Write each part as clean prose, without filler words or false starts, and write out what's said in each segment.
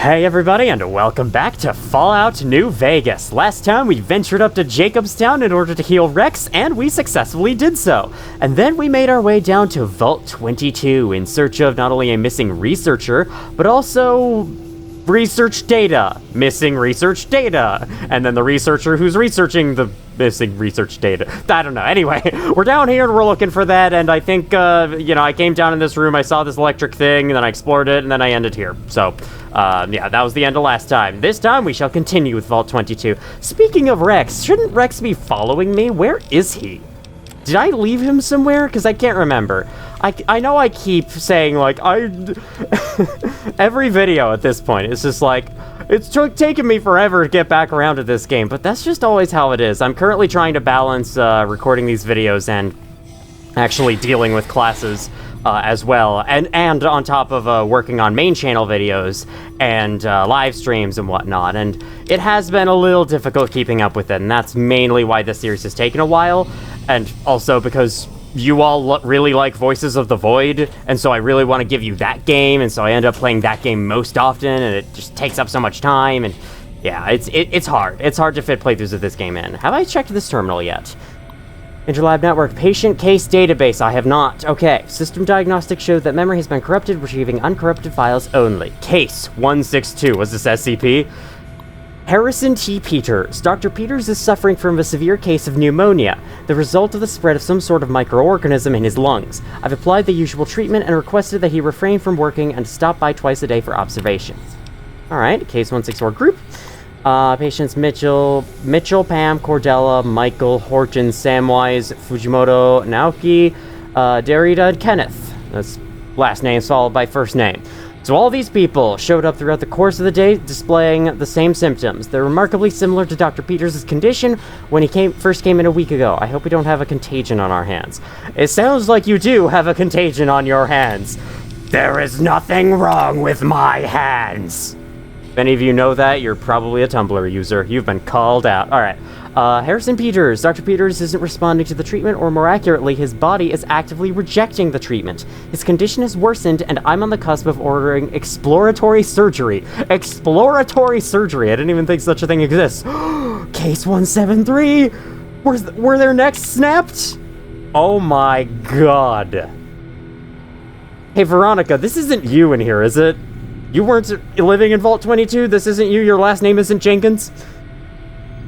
Hey everybody, and welcome back to Fallout New Vegas. Last time we ventured up to Jacobstown in order to heal Rex, and we successfully did so. And then we made our way down to Vault 22 in search of not only a missing researcher, but also research data. Missing research data. And then the researcher who's researching the missing research data. I don't know. Anyway, we're down here and we're looking for that, and I think, I came down in this room, I saw this electric thing, and then I explored it, and then I ended here. So, that was the end of last time. This time, we shall continue with Vault 22. Speaking of Rex, shouldn't Rex be following me? Where is he? Did I leave him somewhere? Because I can't remember. I know I keep saying, every video at this point, it's just like, it's taken me forever to get back around to this game, but that's just always how it is. I'm currently trying to balance recording these videos and actually dealing with classes as well, and on top of working on main channel videos and live streams and whatnot, and it has been a little difficult keeping up with it, and that's mainly why this series has taken a while, and also because you all really like Voices of the Void, and so I really want to give you that game, and so I end up playing that game most often, and it just takes up so much time, and yeah, it's hard. It's hard to fit playthroughs of this game in. Have I checked this terminal yet? Interlab Network, patient case database. I have not. Okay, system diagnostics showed that memory has been corrupted, retrieving uncorrupted files only. Case 162, was this SCP? Harrison T. Peters. Dr. Peters is suffering from a severe case of pneumonia, the result of the spread of some sort of microorganism in his lungs. I've applied the usual treatment and requested that he refrain from working and stop by twice a day for observations. Alright, case 164 group. Patients Mitchell, Pam, Cordella, Michael, Horton, Samwise, Fujimoto, Naoki, Derrida, and Kenneth. That's last names followed by first name. So all these people showed up throughout the course of the day displaying the same symptoms. They're remarkably similar to Dr. Peters' condition when he first came in a week ago. I hope we don't have a contagion on our hands. It sounds like you do have a contagion on your hands. There is nothing wrong with my hands. If any of you know that, you're probably a Tumblr user. You've been called out. Alright. Harrison Peters. Dr. Peters isn't responding to the treatment, or more accurately, his body is actively rejecting the treatment. His condition has worsened, and I'm on the cusp of ordering exploratory surgery. Exploratory surgery! I didn't even think such a thing exists. Case 173! Were their necks snapped? Oh my god. Hey, Veronica, this isn't you in here, is it? You weren't living in Vault 22? This isn't you? Your last name isn't Jenkins?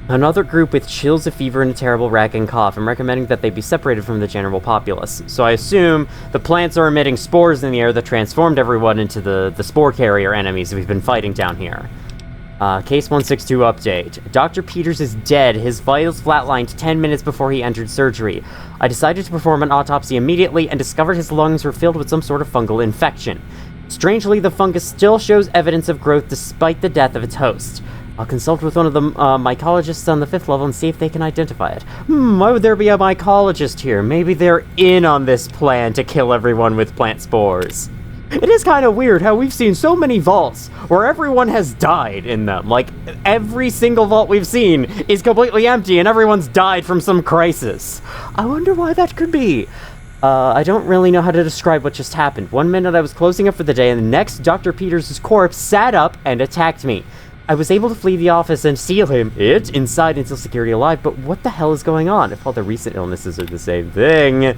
Another group with chills, a fever, and a terrible racking cough. I'm recommending that they be separated from the general populace. So I assume the plants are emitting spores in the air that transformed everyone into the spore carrier enemies we've been fighting down here. Case 162 update. Dr. Peters is dead. His vitals flatlined 10 minutes before he entered surgery. I decided to perform an autopsy immediately and discovered his lungs were filled with some sort of fungal infection. Strangely, the fungus still shows evidence of growth despite the death of its host. I'll consult with one of the mycologists on the 5th level and see if they can identify it. Why would there be a mycologist here? Maybe they're in on this plan to kill everyone with plant spores. It is kind of weird how we've seen so many vaults where everyone has died in them. Like, every single vault we've seen is completely empty and everyone's died from some crisis. I wonder why that could be. I don't really know how to describe what just happened. One minute I was closing up for the day, and the next, Dr. Peters' corpse sat up and attacked me. I was able to flee the office and seal him inside until security alive, but what the hell is going on? If all the recent illnesses are the same thing.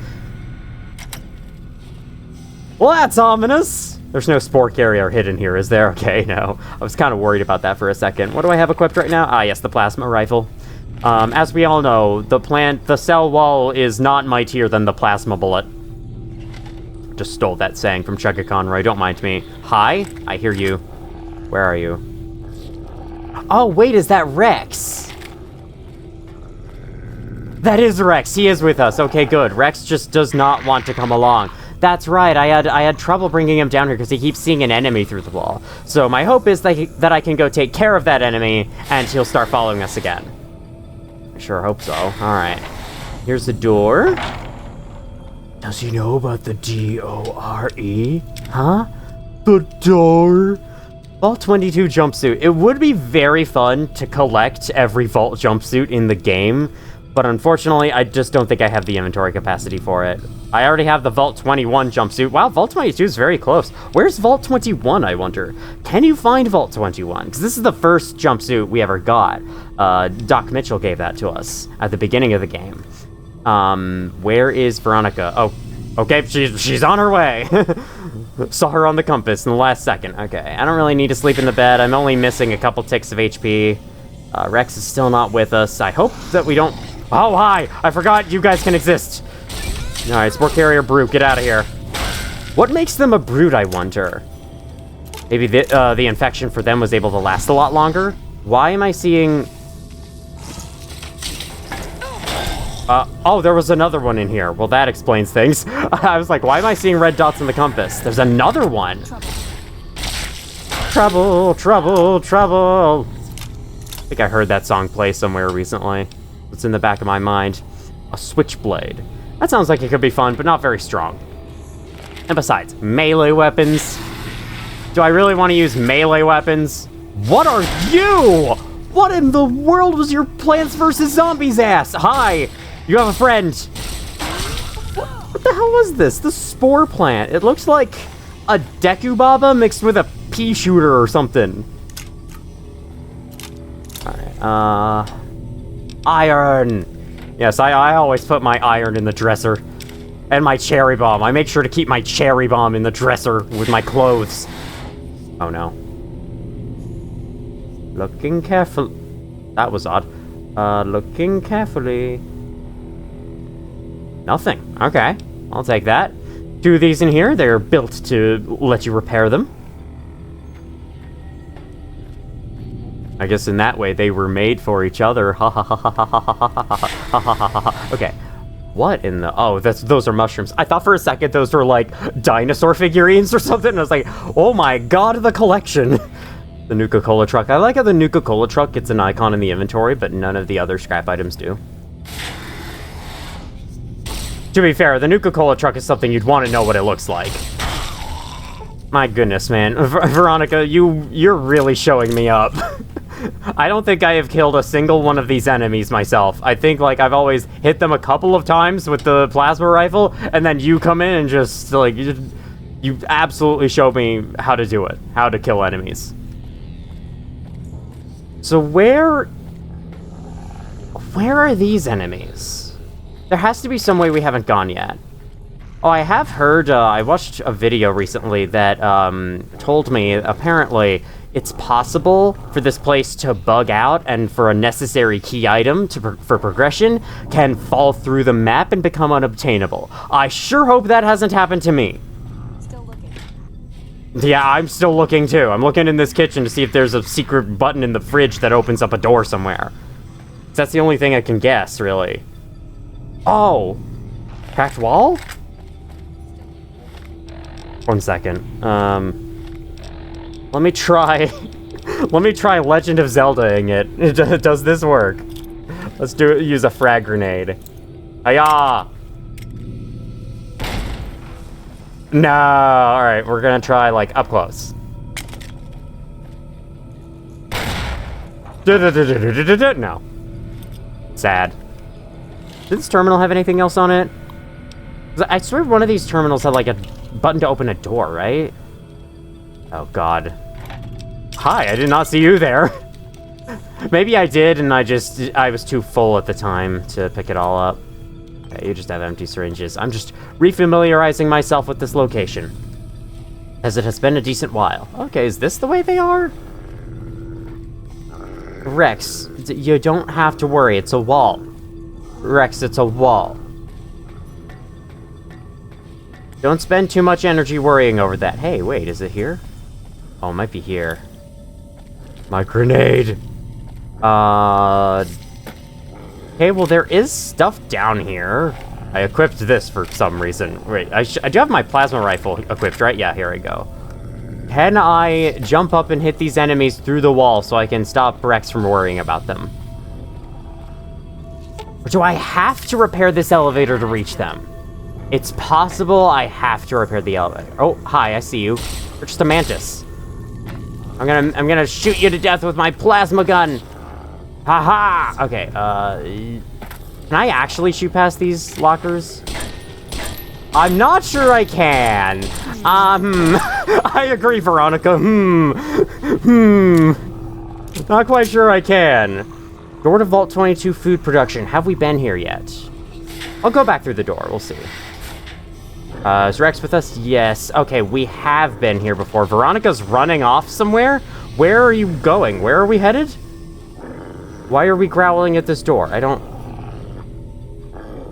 Well, that's ominous. There's no spore carrier hidden here, is there? Okay, no. I was kind of worried about that for a second. What do I have equipped right now? Ah, yes, the plasma rifle. As we all know, the cell wall is not mightier than the plasma bullet. Just stole that saying from Chugga Conroy, don't mind me. Hi? I hear you. Where are you? Oh, wait, is that Rex? That is Rex, he is with us. Okay, good. Rex just does not want to come along. That's right, I had trouble bringing him down here because he keeps seeing an enemy through the wall. So my hope is that I can go take care of that enemy, and he'll start following us again. I sure hope so. Alright. Here's the door. Does he know about the D-O-R-E? Huh? The door? Vault 22 jumpsuit. It would be very fun to collect every Vault jumpsuit in the game, but unfortunately, I just don't think I have the inventory capacity for it. I already have the Vault 21 jumpsuit. Wow, Vault 22 is very close. Where's Vault 21, I wonder? Can you find Vault 21? Because this is the first jumpsuit we ever got. Doc Mitchell gave that to us at the beginning of the game. Where is Veronica? Oh, okay, she's on her way. Saw her on the compass in the last second. Okay, I don't really need to sleep in the bed. I'm only missing a couple ticks of HP. Rex is still not with us. I hope that we don't... Oh, hi! I forgot you guys can exist. Alright, Spore Carrier Brute, get out of here. What makes them a Brute, I wonder? Maybe the infection for them was able to last a lot longer? Why am I seeing... oh, there was another one in here. Well, that explains things. I was like, why am I seeing red dots on the compass? There's another one. Trouble, trouble, trouble. I think I heard that song play somewhere recently. It's in the back of my mind. A Switchblade. That sounds like it could be fun, but not very strong. And besides, melee weapons. Do I really want to use melee weapons? What are you? What in the world was your Plants vs. Zombies ass? Hi, you have a friend. What the hell was this? The Spore Plant. It looks like a Dekubaba mixed with a pea shooter or something. Alright, iron. Yes, I always put my iron in the dresser. And my cherry bomb. I make sure to keep my cherry bomb in the dresser with my clothes. Oh no. Looking careful. That was odd. Looking carefully. Nothing. Okay. I'll take that. Two of these in here. They're built to let you repair them. I guess in that way they were made for each other. Ha ha ha ha ha ha ha ha ha ha ha. Okay. What in the... Oh, those are mushrooms. I thought for a second those were like dinosaur figurines or something. And I was like, oh my god, the collection. The Nuka-Cola truck. I like how the Nuka-Cola truck gets an icon in the inventory, but none of the other scrap items do. To be fair, the Nuka-Cola truck is something you'd want to know what it looks like. My goodness, man. Veronica, you're really showing me up. I don't think I have killed a single one of these enemies myself. I think, like, I've always hit them a couple of times with the plasma rifle, and then you come in and just, like, you absolutely showed me how to do it. How to kill enemies. So where are these enemies? There has to be some way we haven't gone yet. Oh, I have heard, I watched a video recently that told me, apparently, it's possible for this place to bug out and for a necessary key item for progression can fall through the map and become unobtainable. I sure hope that hasn't happened to me. Still looking. Yeah, I'm still looking too. I'm looking in this kitchen to see if there's a secret button in the fridge that opens up a door somewhere. That's the only thing I can guess, really. Oh! Cracked wall? 1 second. Let me try... Let me try Legend of Zelda-ing it. Does this work? Let's use a frag grenade. Hiya! No! Alright, we're gonna try, like, up close. No. Sad. Did this terminal have anything else on it? I swear one of these terminals had, like, a button to open a door, right? Oh, God. Hi, I did not see you there. Maybe I did, and I was too full at the time to pick it all up. Okay, you just have empty syringes. I'm just refamiliarizing myself with this location, as it has been a decent while. Okay, is this the way they are? Rex, you don't have to worry. It's a wall. Rex, it's a wall. Don't spend too much energy worrying over that. Hey, wait, is it here? Oh, it might be here. My grenade. Okay, well, there is stuff down here. I equipped this for some reason. Wait, I do have my plasma rifle equipped, right? Yeah, here we go. Can I jump up and hit these enemies through the wall so I can stop Rex from worrying about them? Or do I have to repair this elevator to reach them? It's possible I have to repair the elevator. Oh, hi, I see you. You're just a mantis. I'm gonna shoot you to death with my plasma gun. Haha! Okay, can I actually shoot past these lockers? I'm not sure I can. I agree, Veronica. Not quite sure I can. Door to Vault 22 food production. Have we been here yet? I'll go back through the door. We'll see. Is Rex with us? Yes. Okay, we have been here before. Veronica's running off somewhere? Where are you going? Where are we headed? Why are we growling at this door? I don't...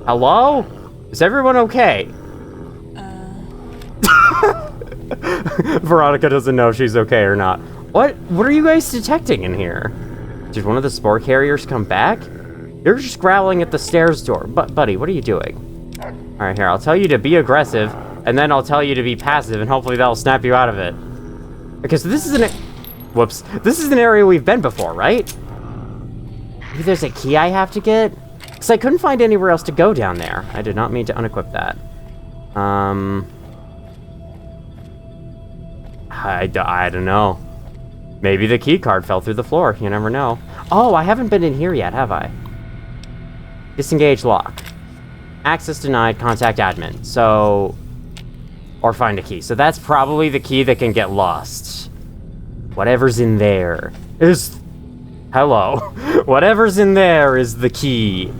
Hello? Is everyone okay? Veronica doesn't know if she's okay or not. What are you guys detecting in here? Did one of the spore carriers come back? You're just growling at the stairs door. But, buddy, what are you doing? Alright, here, I'll tell you to be aggressive, and then I'll tell you to be passive, and hopefully that'll snap you out of it. Okay, so this is an... Whoops. This is an area we've been before, right? Maybe there's a key I have to get? Because I couldn't find anywhere else to go down there. I did not mean to unequip that. I don't know. Maybe the key card fell through the floor. You never know. Oh, I haven't been in here yet, have I? Disengage lock. Access denied. Contact admin. So... Or find a key. So that's probably the key that can get lost. Whatever's in there is... Hello. Whatever's in there is the key.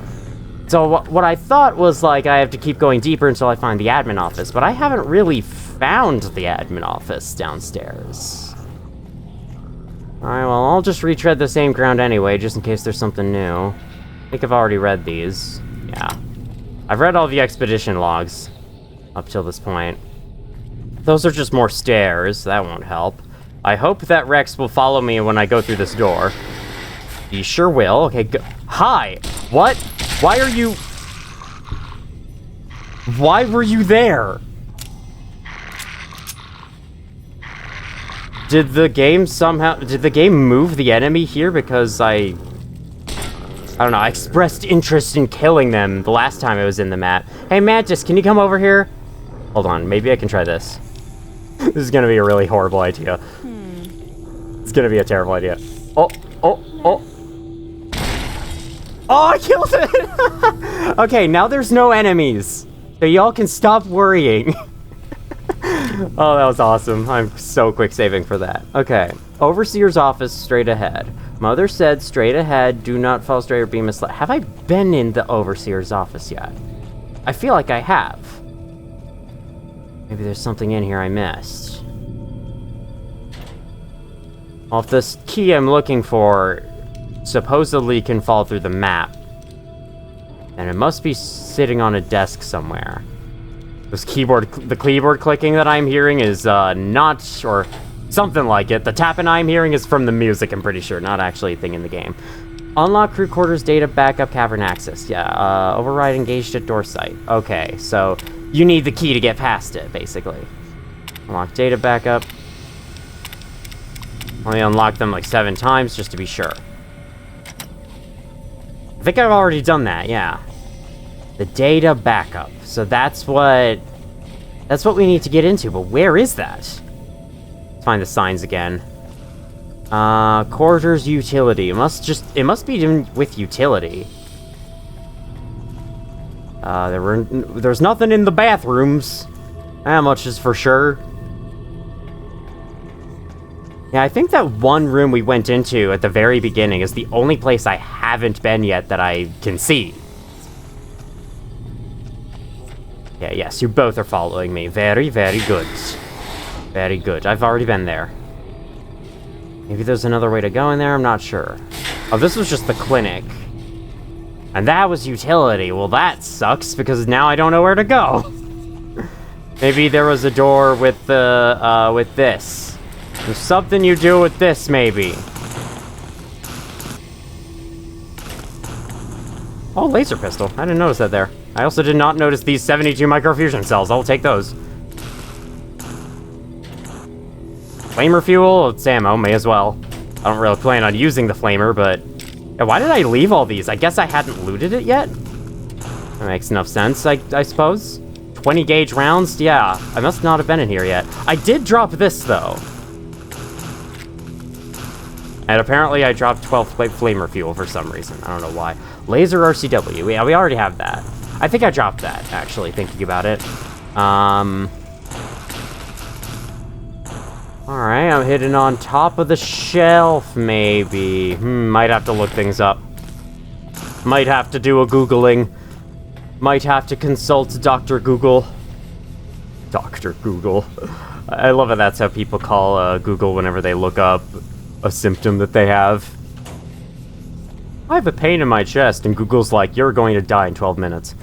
So what I thought was, like, I have to keep going deeper until I find the admin office, but I haven't really found the admin office downstairs. Alright, well, I'll just retread the same ground anyway, just in case there's something new. I think I've already read these. Yeah. I've read all the expedition logs up till this point. Those are just more stairs. That won't help. I hope that Rex will follow me when I go through this door. He sure will. Okay, go. Hi! What? Why are you... Why were you there? Did the game somehow... Did the game move the enemy here because I don't know, I expressed interest in killing them the last time I was in the map. Hey, Mantis, can you come over here? Hold on, maybe I can try this. This is gonna be a really horrible idea. It's gonna be a terrible idea. Oh! Oh, I killed it! Okay, now there's no enemies. So y'all can stop worrying. Oh, that was awesome. I'm so quick saving for that. Okay. Overseer's office, straight ahead. Mother said straight ahead, do not fall straight or be misled. Have I been in the Overseer's office yet? I feel like I have. Maybe there's something in here I missed. Well, if this key I'm looking for supposedly can fall through the map, then it must be sitting on a desk somewhere. This the keyboard clicking that I'm hearing is not, or something like it. The tapping I'm hearing is from the music, I'm pretty sure, not actually a thing in the game. Unlock crew quarters, data backup, cavern access. Yeah, override engaged at door site. Okay, so you need the key to get past it, basically. Unlock data backup. Only unlocked them like 7 times just to be sure. I think I've already done that, yeah. The data backup. So that's what we need to get into, but where is that? Let's find the signs again. Quarters utility. It must be with utility. There's nothing in the bathrooms. That much is for sure. Yeah, I think that one room we went into at the very beginning is the only place I haven't been yet that I can see. Yeah, yes, you both are following me. Very, very good. Very good. I've already been there. Maybe there's another way to go in there, I'm not sure. Oh, this was just the clinic. And that was utility. Well, that sucks, because now I don't know where to go. Maybe there was a door with the, with this. There's something you do with this, maybe. Oh, laser pistol. I didn't notice that there. I also did not notice these 72 microfusion cells. I'll take those. Flamer fuel? It's ammo, may as well. I don't really plan on using the flamer, but... Yeah, why did I leave all these? I guess I hadn't looted it yet? That makes enough sense, I suppose. 20 gauge rounds? Yeah, I must not have been in here yet. I did drop this, though. And apparently I dropped 12 flamer fuel for some reason. I don't know why. Laser RCW. Yeah, we already have that. I think I dropped that, actually, thinking about it. Alright, I'm hidden on top of the shelf, maybe. Might have to look things up. Might have to do a Googling. Might have to consult Dr. Google. Dr. Google. I love it, that's how people call Google whenever they look up a symptom that they have. I have a pain in my chest, and Google's like, you're going to die in 12 minutes.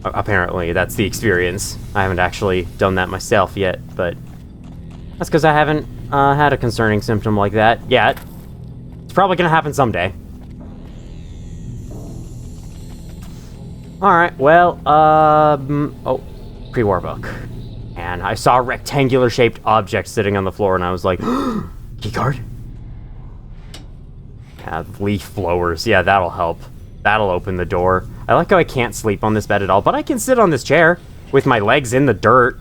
Apparently, that's the experience. I haven't actually done that myself yet, but that's because I haven't had a concerning symptom like that yet. It's probably gonna happen someday. Alright, well, oh, pre-war book. And I saw a rectangular-shaped object sitting on the floor, and I was like, keycard? Yeah, leaf blowers. Yeah, that'll help. That'll open the door. I like how I can't sleep on this bed at all, but I can sit on this chair with my legs in the dirt.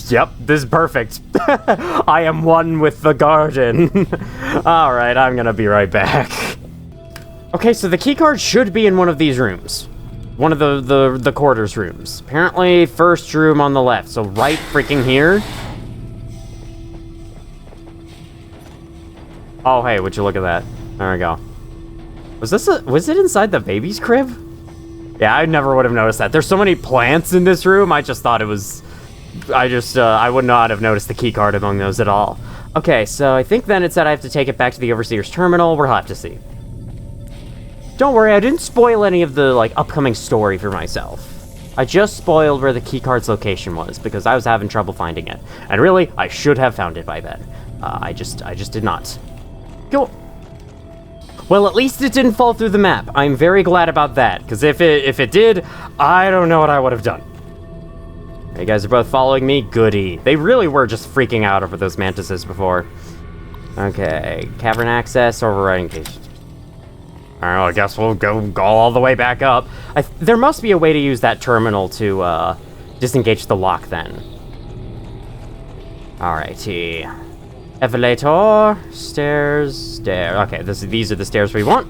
Yep, this is perfect. I am one with the garden. Alright, I'm gonna be right back. Okay, so the keycard should be in one of these rooms. One of the quarters rooms. Apparently, first room on the left, so right freaking here. Oh, hey, would you look at that? There we go. Was it inside the baby's crib? Yeah, I never would have noticed that. There's so many plants in this room, I just thought it was... I would not have noticed the keycard among those at all. Okay, so I think then it said I have to take it back to the Overseer's terminal. We'll have to see. Don't worry, I didn't spoil any of the, like, upcoming story for myself. I just spoiled where the keycard's location was, because I was having trouble finding it. And really, I should have found it by then. I just did not. Cool. Well, at least it didn't fall through the map. I'm very glad about that, because if it did, I don't know what I would have done. You guys are both following me? Goody. They really were just freaking out over those mantises before. Okay, cavern access, overriding case. Alright, well, I guess we'll go all the way back up. There must be a way to use that terminal to disengage the lock then. Alrighty. Elevator, stairs. Okay, these are the stairs we want.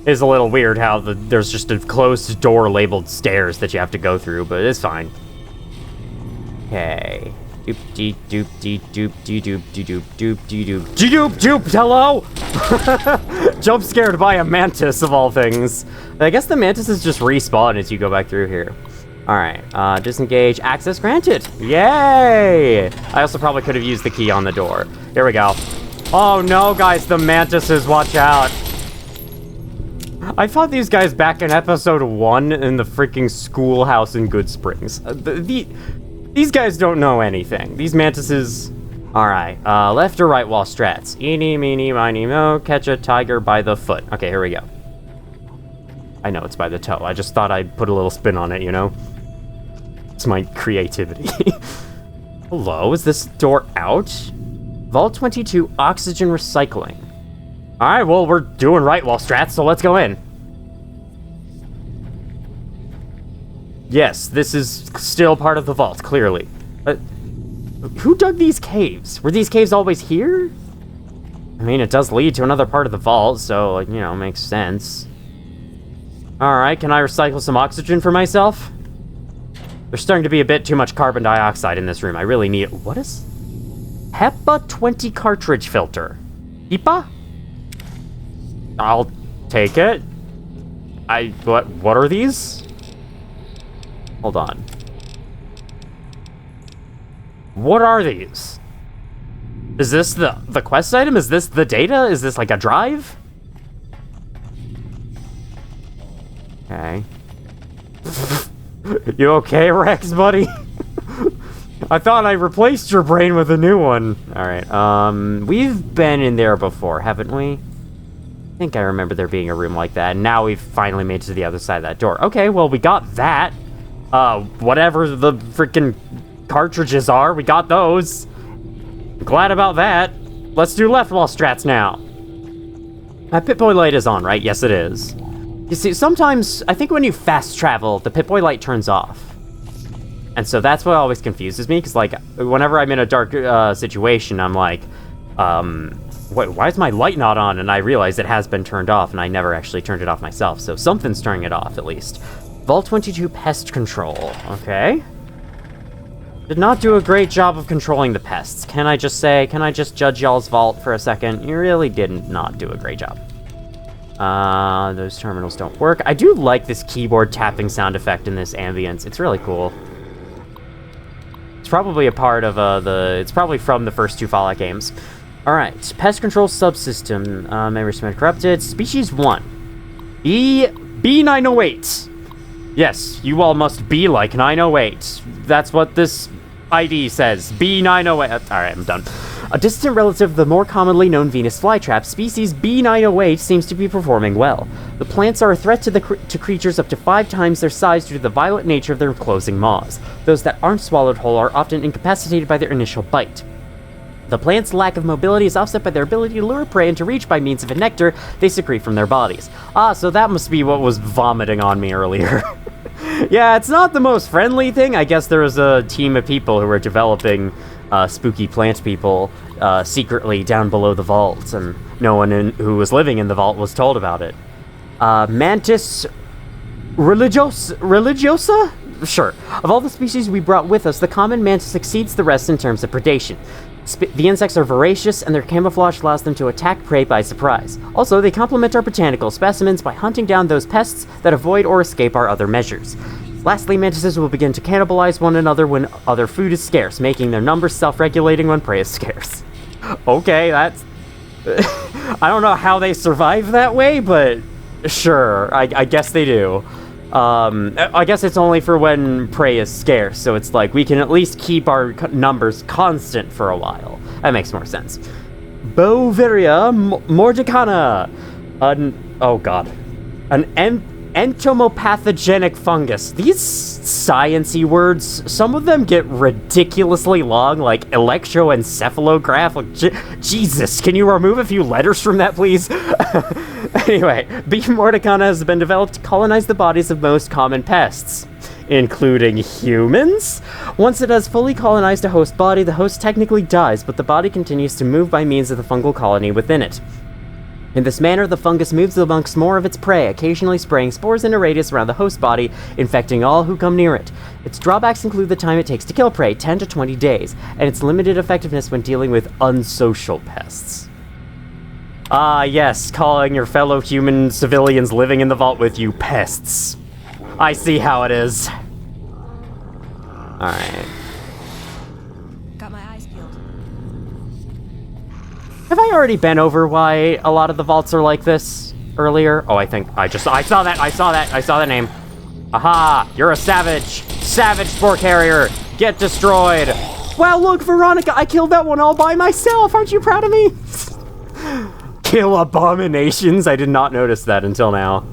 It's a little weird how there's just a closed door labeled stairs that you have to go through, but it's fine. Okay. Doop dee doop dee doop dee doop dee doop doop dee doop dee doop doop. Hello. Jump scared by a mantis of all things. I guess the mantises just respawn as you go back through here. All right. Disengage. Access granted. Yay! I also probably could have used the key on the door. Here we go. Oh no, guys! The mantises. Watch out. I fought these guys back in episode 1 in the freaking schoolhouse in Good Springs. These guys don't know anything. These mantises... Alright, left or right wall strats. Eeny, meeny, miny, mo, catch a tiger by the foot. Okay, here we go. I know it's by the toe. I just thought I'd put a little spin on it, you know? It's my creativity. Hello, is this door out? Vault 22, oxygen recycling. Alright, well, we're doing right wall strats, so let's go in. Yes, this is still part of the vault, clearly. Who dug these caves? Were these caves always here? I mean, it does lead to another part of the vault, so, you know, makes sense. Alright, can I recycle some oxygen for myself? There's starting to be a bit too much carbon dioxide in this room. I really need... What is... HEPA 20 cartridge filter. HEPA? I'll take it. What are these? Hold on. What are these? Is this the quest item? Is this the data? Is this like a drive? Okay. You okay, Rex, buddy? I thought I replaced your brain with a new one. Alright, we've been in there before, haven't we? I think I remember there being a room like that, and now we've finally made it to the other side of that door. Okay, well, we got that. Whatever the freaking cartridges are, we got those. Glad about that. Let's do left wall strats now. My Pip-Boy light is on, right? Yes, it is. You see, sometimes, I think when you fast travel, the Pip-Boy light turns off. And so that's what always confuses me, because, like, whenever I'm in a dark situation, I'm like, wait, why is my light not on? And I realize it has been turned off, and I never actually turned it off myself, so something's turning it off, at least. Vault 22 pest control. Okay. Did not do a great job of controlling the pests. Can I just say, can I just judge y'all's vault for a second? You really did not do a great job. Those terminals don't work. I do like this keyboard tapping sound effect in this ambience. It's really cool. It's probably a part of it's probably from the first 2 Fallout games. Alright, pest control subsystem. Memory cement corrupted. Species 1. B908. Yes, you all must be like 908. That's what this ID says. B908. Alright, I'm done. A distant relative of the more commonly known Venus flytrap, species B908 seems to be performing well. The plants are a threat to creatures up to 5 times their size due to the violent nature of their closing maws. Those that aren't swallowed whole are often incapacitated by their initial bite. The plant's lack of mobility is offset by their ability to lure prey into reach by means of a nectar they secrete from their bodies. Ah, so that must be what was vomiting on me earlier. Yeah, it's not the most friendly thing. I guess there was a team of people who were developing spooky plant people secretly down below the vault, and no one who was living in the vault was told about it. Mantis religiosa? Sure. Of all the species we brought with us, the common mantis exceeds the rest in terms of predation. The insects are voracious, and their camouflage allows them to attack prey by surprise. Also, they complement our botanical specimens by hunting down those pests that avoid or escape our other measures. Lastly, mantises will begin to cannibalize one another when other food is scarce, making their numbers self-regulating when prey is scarce. Okay, that's... I don't know how they survive that way, but sure, I guess they do. I guess it's only for when prey is scarce, so it's like we can at least keep our numbers constant for a while. That makes more sense. Bovaria mordicana. Oh god. An entomopathogenic fungus. These science-y words, some of them get ridiculously long, like electroencephalograph. Like, Jesus, can you remove a few letters from that, please? Anyway, B. mordicana has been developed to colonize the bodies of most common pests, including humans. Once it has fully colonized a host body, the host technically dies, but the body continues to move by means of the fungal colony within it. In this manner, the fungus moves amongst more of its prey, occasionally spraying spores in a radius around the host body, infecting all who come near it. Its drawbacks include the time it takes to kill prey, 10 to 20 days, and its limited effectiveness when dealing with unsocial pests. Ah, yes, calling your fellow human civilians living in the vault with you pests. I see how it is. Alright. Got my eyes peeled. Have I already been over why a lot of the vaults are like this earlier? Oh, I saw that name. Aha, you're a savage. Savage spore carrier. Get destroyed. Wow, look, Veronica, I killed that one all by myself. Aren't you proud of me? Kill abominations. I did not notice that until now.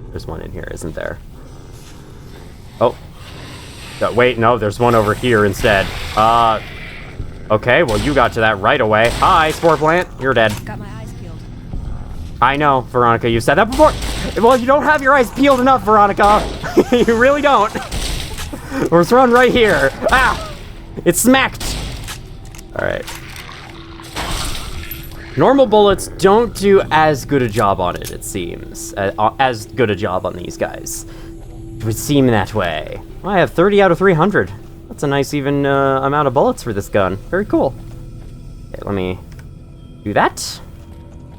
There's one in here, isn't there? Oh. Wait, no, there's one over here instead. Okay, well, you got to that right away. Hi, spore plant. You're dead. Got my eyes peeled. I know, Veronica, you said that before. Well, you don't have your eyes peeled enough, Veronica. You really don't. Let's run right here. Ah! It's smacked. All right. Normal bullets don't do as good a job on it, it seems. As good a job on these guys. It would seem that way. Well, I have 30 out of 300. That's a nice even amount of bullets for this gun. Very cool. Okay, let me do that.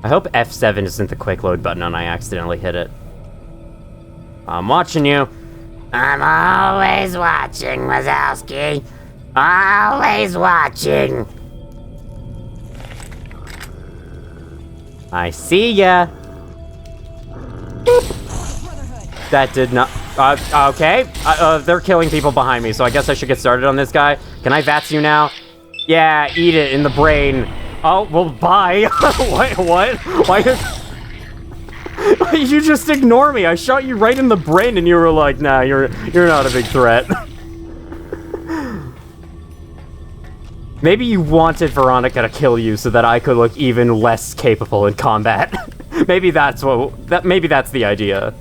I hope F7 isn't the quick load button and I accidentally hit it. I'm watching you. I'm always watching, Wazowski. Always watching. I see ya. That did not... okay. They're killing people behind me, so I guess I should get started on this guy. Can I VATS you now? Yeah, eat it in the brain. Oh, well, bye. What? Why did you just ignore me? I shot you right in the brain and you were like, nah, you're not a big threat. Maybe you wanted Veronica to kill you so that I could look even less capable in combat. Maybe that's the idea.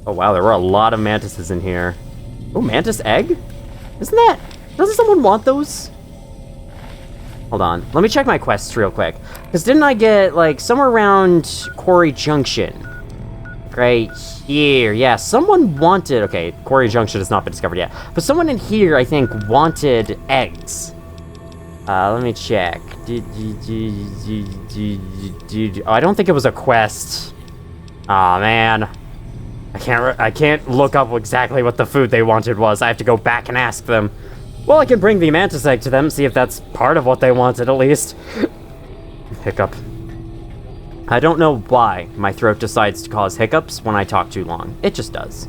Oh wow, there were a lot of mantises in here. Oh, mantis egg? Doesn't someone want those? Hold on, let me check my quests real quick. Because didn't I get, like, somewhere around Quarry Junction, Right here. Yeah, someone wanted... Okay, Quarry Junction has not been discovered yet. But someone in here, I think, wanted eggs. Let me check. Oh, I don't think it was a quest. Aw, man. I can't look up exactly what the food they wanted was. I have to go back and ask them. Well, I can bring the mantis egg to them, see if that's part of what they wanted, at least. Hiccup. I don't know why my throat decides to cause hiccups when I talk too long. It just does.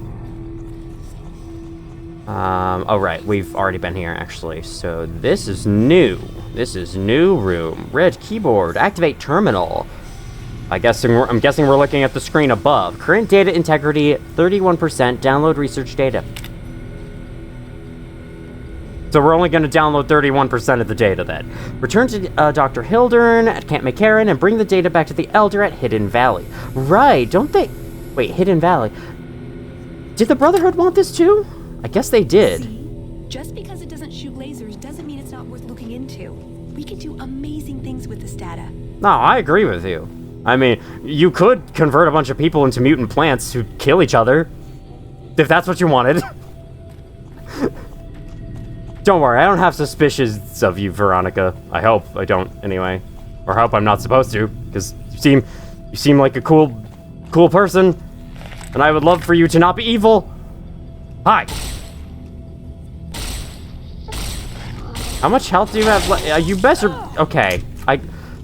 Oh right, we've already been here, actually. So this is new. This is new room. Red keyboard. Activate terminal. I'm guessing we're looking at the screen above. Current data integrity, 31%. Download research data. So we're only going to download 31% of the data then. Return to Dr. Hildern at Camp McCarran and bring the data back to the Elder at Hidden Valley. Right, don't they... Wait, Hidden Valley. Did the Brotherhood want this too? I guess they did. See? Just because it doesn't shoot lasers doesn't mean it's not worth looking into. We can do amazing things with this data. No, I agree with you. I mean, you could convert a bunch of people into mutant plants who kill each other. If that's what you wanted. Don't worry, I don't have suspicions of you, Veronica. I hope I don't, anyway. Or hope I'm not supposed to, because you seem like a cool person. And I would love for you to not be evil. Hi. How much health do you have left? You better... Okay.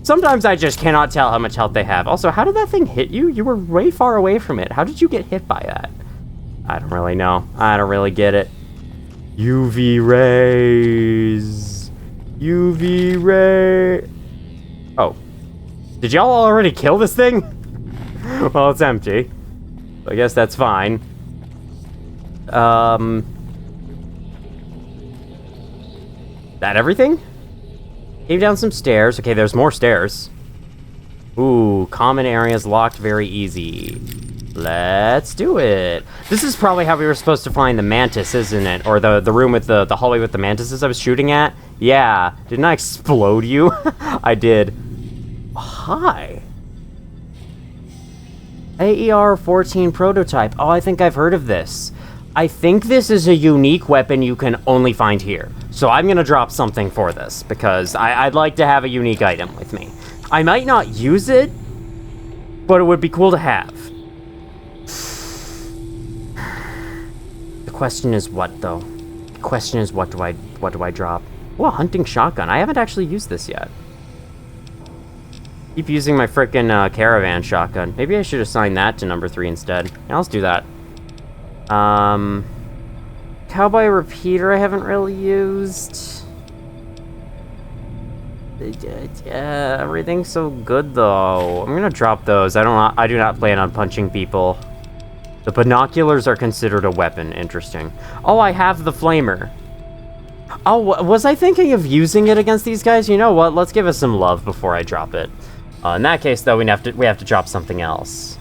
Sometimes I just cannot tell how much health they have. Also, how did that thing hit you? You were way far away from it. How did you get hit by that? I don't really know. I don't really get it. UV rays. UV ray. Oh. Did y'all already kill this thing? Well, it's empty. I guess that's fine. That everything? Came down some stairs. Okay, there's more stairs. Ooh, common areas locked very easy. Let's do it. This is probably how we were supposed to find the mantis, isn't it? Or the room with the hallway with the mantises I was shooting at? Yeah. Didn't I explode you? I did. Hi. AER-14 prototype. Oh, I think I've heard of this. I think this is a unique weapon you can only find here. So I'm gonna drop something for this, because I'd like to have a unique item with me. I might not use it, but it would be cool to have. The question is what, though? The question is what do I drop? Oh, a hunting shotgun. I haven't actually used this yet. Keep using my frickin' caravan shotgun. Maybe I should assign that to number 3 instead. Yeah, let's do that. Cowboy repeater I haven't really used. Everything's so good though. I'm gonna drop those. I do not plan on punching people. The binoculars are considered a weapon. Interesting. Oh, I have the flamer. Oh, was I thinking of using it against these guys? You know what? Let's give it some love before I drop it. In that case, though, we have to drop something else.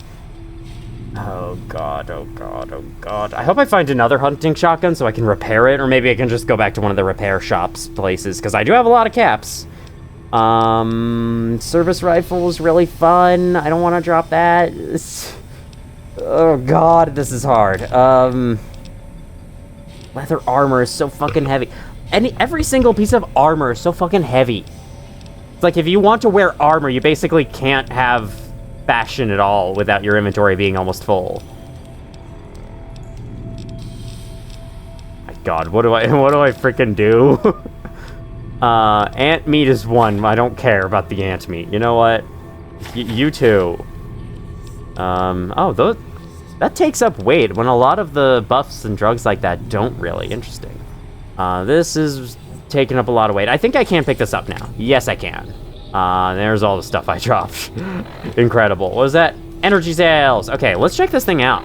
Oh god, oh god, oh god. I hope I find another hunting shotgun so I can repair it, or maybe I can just go back to one of the repair shops places, because I do have a lot of caps. Service rifle is really fun. I don't want to drop that. Oh god, this is hard. Leather armor is so fucking heavy. Every single piece of armor is so fucking heavy. It's like, if you want to wear armor, you basically can't have fashion at all without your inventory being almost full. My god, what do I freaking do? Ant meat is 1. I don't care about the ant meat. You know what? You too. Oh, that takes up weight when a lot of the buffs and drugs like that don't really. Interesting. This is taking up a lot of weight. I think I can pick this up now. Yes, I can. There's all the stuff I dropped. Incredible. What was that? Energy cells. Okay, let's check this thing out.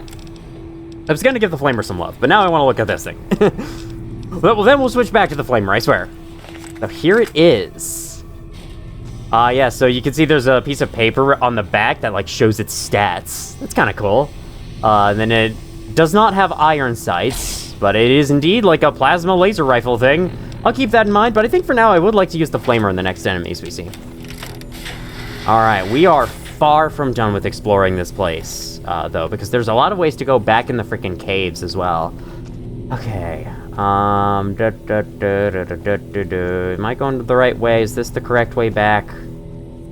I was gonna give the flamer some love, but now I want to look at this thing. Well, then we'll switch back to the flamer, I swear. So here it is. Yeah, so you can see there's a piece of paper on the back that, like, shows its stats. That's kind of cool. And then it does not have iron sights, but it is indeed like a plasma laser rifle thing. I'll keep that in mind, but I think for now I would like to use the flamer in the next enemies we see. Alright, we are far from done with exploring this place. though, because there's a lot of ways to go back in the freaking caves as well. Okay. Am I going the right way? Is this the correct way back?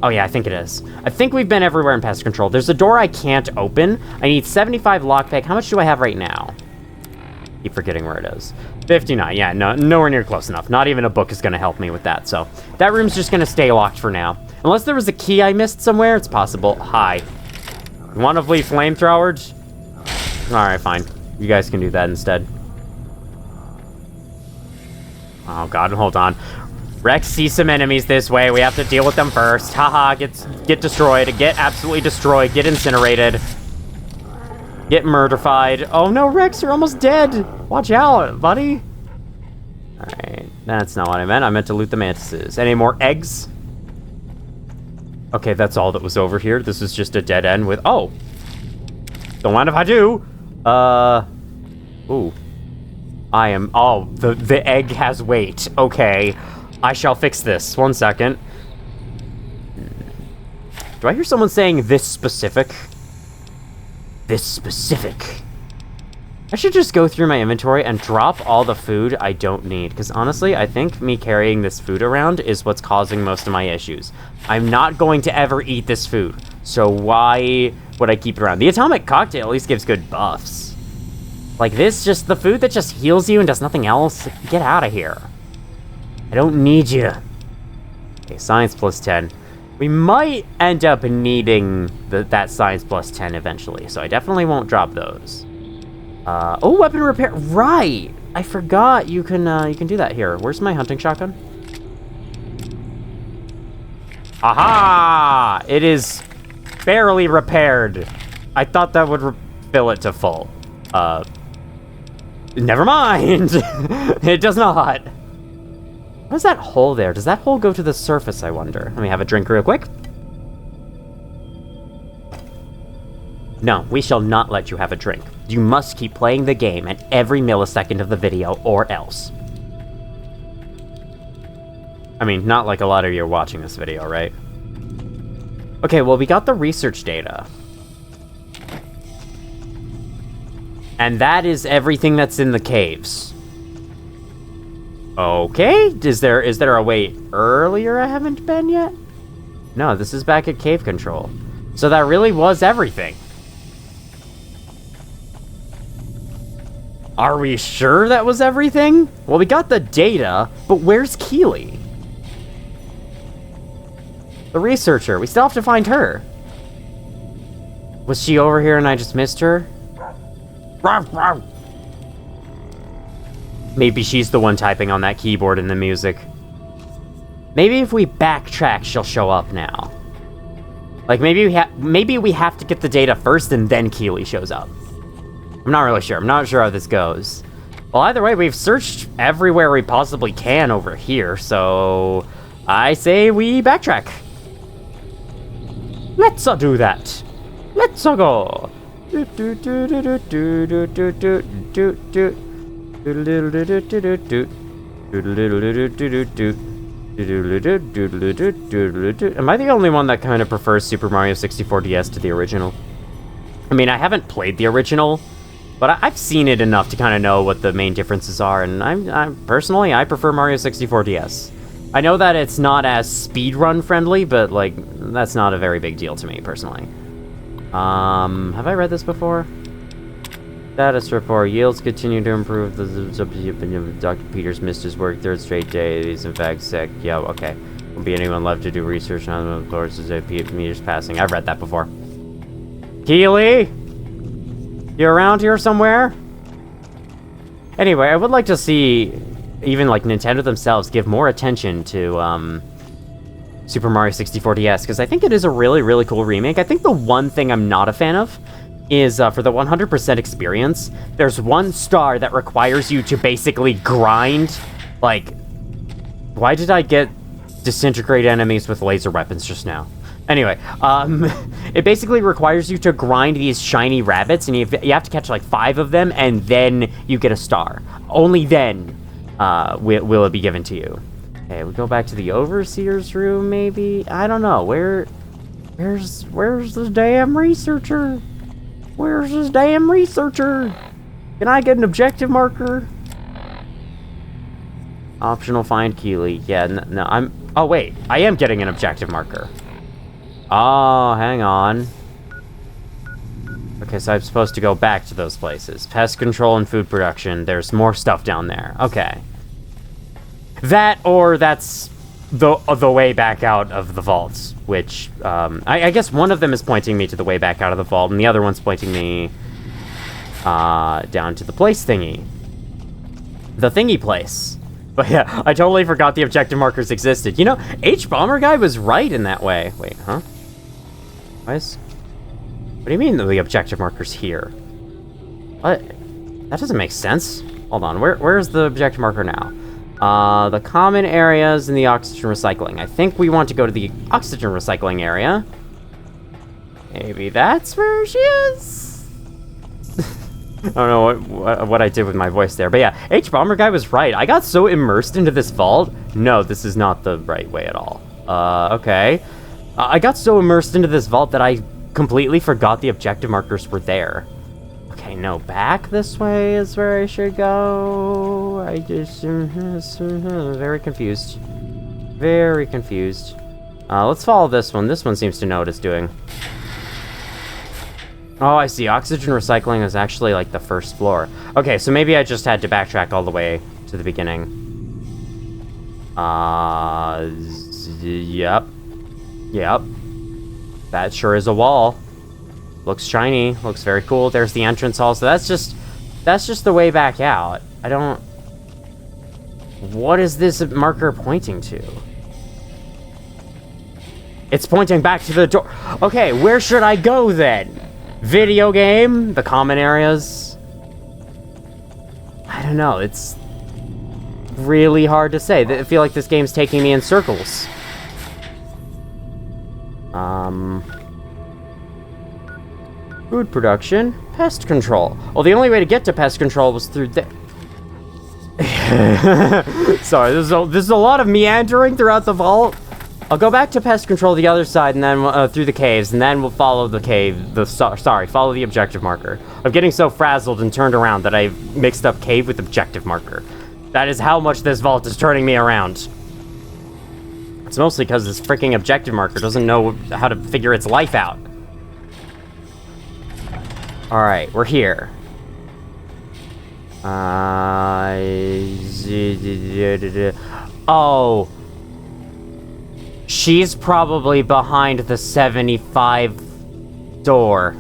Oh yeah, I think it is. I think we've been everywhere in pest control. There's a door I can't open. I need 75 lockpick. How much do I have right now? Keep forgetting where it is. 59. Yeah, no, nowhere near close enough. Not even a book is going to help me with that. So that room's just going to stay locked for now. Unless there was a key I missed somewhere, it's possible. Hi. You want to flee flamethrowers? Alright, fine. You guys can do that instead. Oh god, hold on. Rex sees some enemies this way. We have to deal with them first. Haha, get destroyed. Get absolutely destroyed. Get incinerated. Get murderfied. Oh no, Rex, you're almost dead. Watch out, buddy. Alright, that's not what I meant. I meant to loot the mantises. Any more eggs? Okay, that's all that was over here. This is just a dead end with... Oh! Don't mind if I do. Ooh. I am... Oh, the egg has weight. Okay. I shall fix this. 1 second. Do I hear someone saying this specific? This specific. I should just go through my inventory and drop all the food I don't need. Because honestly, I think me carrying this food around is what's causing most of my issues. I'm not going to ever eat this food. So why would I keep it around? The atomic cocktail at least gives good buffs. Like this, just the food that just heals you and does nothing else. Get out of here. I don't need you. Okay, science plus 10. We might end up needing that science plus 10 eventually. So I definitely won't drop those. Oh, weapon repair. Right. I forgot you can do that here. Where's my hunting shotgun? Aha! It is barely repaired. I thought that would fill it to full. Never mind. It does not. What is that hole there? Does that hole go to the surface, I wonder? Let me have a drink real quick. No, we shall not let you have a drink. You must keep playing the game at every millisecond of the video, or else. I mean, not like a lot of you are watching this video, right? Okay, well, we got the research data. And that is everything that's in the caves. Okay, is there a way earlier I haven't been yet? No, this is back at cave control. So that really was everything. Are we sure that was everything? Well, we got the data, but where's Keely? The researcher, we still have to find her. Was she over here and I just missed her? Maybe she's the one typing on that keyboard in the music. Maybe if we backtrack, she'll show up now. Like, maybe we have to get the data first and then Keely shows up. I'm not really sure. I'm not sure how this goes. Well, either way, we've searched everywhere we possibly can over here, so I say we backtrack. Let's do that. Let's go. Am I the only one that kind of prefers Super Mario 64 DS to the original? I mean, I haven't played the original, but I've seen it enough to kind of know what the main differences are, and I'm personally, I prefer Mario 64 DS. I know that it's not as speedrun friendly, but like, that's not a very big deal to me, personally. Have I read this before? Status report. Yields continue to improve. Dr. Peters missed his work third straight day. He's in fact sick. Yeah, okay. Won't be anyone left to do research on the course as meters passing. I've read that before. Keely? You around here somewhere? Anyway, I would like to see even like Nintendo themselves give more attention to Super Mario 64 DS, because I think it is a really, really cool remake. I think the one thing I'm not a fan of is for the 100% experience, there's one star that requires you to basically grind. Like, why did I get disintegrate enemies with laser weapons just now? Anyway, it basically requires you to grind these shiny rabbits, and you have to catch like 5 of them, and then you get a star. Only then will it be given to you. Okay, we go back to the Overseer's room, maybe? I don't know. Where's the damn researcher? Where's this damn researcher? Can I get an objective marker? Optional find Keely. Yeah, no, I'm... Oh, wait. I am getting an objective marker. Oh, hang on. Okay, so I'm supposed to go back to those places. Pest control and food production. There's more stuff down there. Okay. That, or that's the way back out of the vaults, which, I guess one of them is pointing me to the way back out of the vault, and the other one's pointing me, down to the place thingy. The thingy place. But yeah, I totally forgot the objective markers existed. You know, H-Bomber Guy was right in that way. Wait, huh? What do you mean the objective marker's here? What? That doesn't make sense. Hold on, where's the objective marker now? The common areas and the oxygen recycling. I think we want to go to the oxygen recycling area. Maybe that's where she is? I don't know what I did with my voice there, but yeah, H-Bomber Guy was right. I got so immersed into this vault. No, this is not the right way at all. Okay. I got so immersed into this vault that I completely forgot the objective markers were there. Okay, no, back this way is where I should go. I just... very confused. Very confused. Let's follow this one. This one seems to know what it's doing. Oh, I see. Oxygen recycling is actually, like, the first floor. Okay, so maybe I just had to backtrack all the way to the beginning. Yep. Yep. That sure is a wall. Looks shiny. Looks very cool. There's the entrance hall. So that's just the way back out. I don't... What is this marker pointing to? It's pointing back to the door. Okay, where should I go then? Video game? The common areas? I don't know. It's really hard to say. I feel like this game's taking me in circles. Food production, pest control. Well, the only way to get to pest control was through there. Sorry, this is a lot of meandering throughout the vault. I'll go back to pest control the other side, and then through the caves, and then we'll follow the cave. Follow the objective marker. I'm getting so frazzled and turned around that I mixed up cave with objective marker. That is how much this vault is turning me around. It's mostly because this freaking objective marker doesn't know how to figure its life out. Alright, we're here. Oh. She's probably behind the 75 door.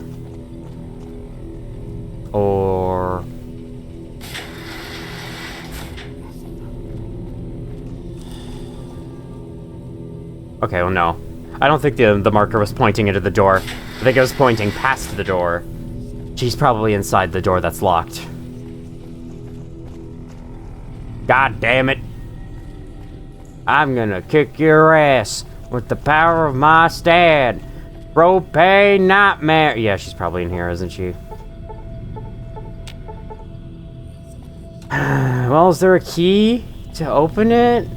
Or... Okay, well, no. I don't think the marker was pointing into the door. I think it was pointing past the door. She's probably inside the door that's locked. God damn it. I'm gonna kick your ass with the power of my stad. Propane nightmare. Yeah, she's probably in here, isn't she? Well, is there a key to open it?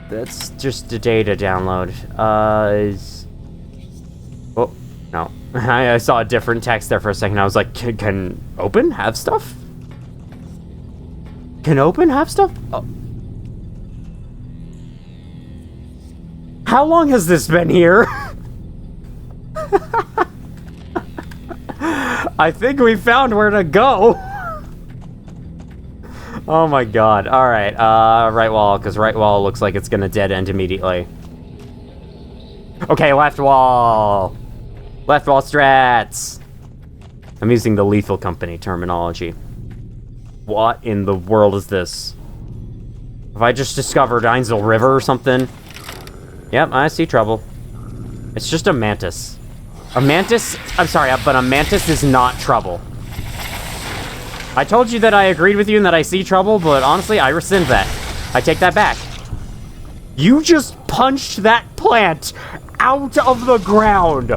That's just a data download. Oh, no. I saw a different text there for a second. I was like, can open have stuff? Can open have stuff? Oh. How long has this been here? I think we found where to go. Oh my god. Alright, right wall, because right wall looks like it's gonna dead end immediately. Okay, left wall. Left wall strats. I'm using the Lethal Company terminology. What in the world is this? Have I just discovered Ainsel River or something? Yep, I see trouble. It's just a mantis. A mantis? I'm sorry, but a mantis is not trouble. I told you that I agreed with you and that I see trouble, but honestly, I rescind that. I take that back. You just punched that plant out of the ground.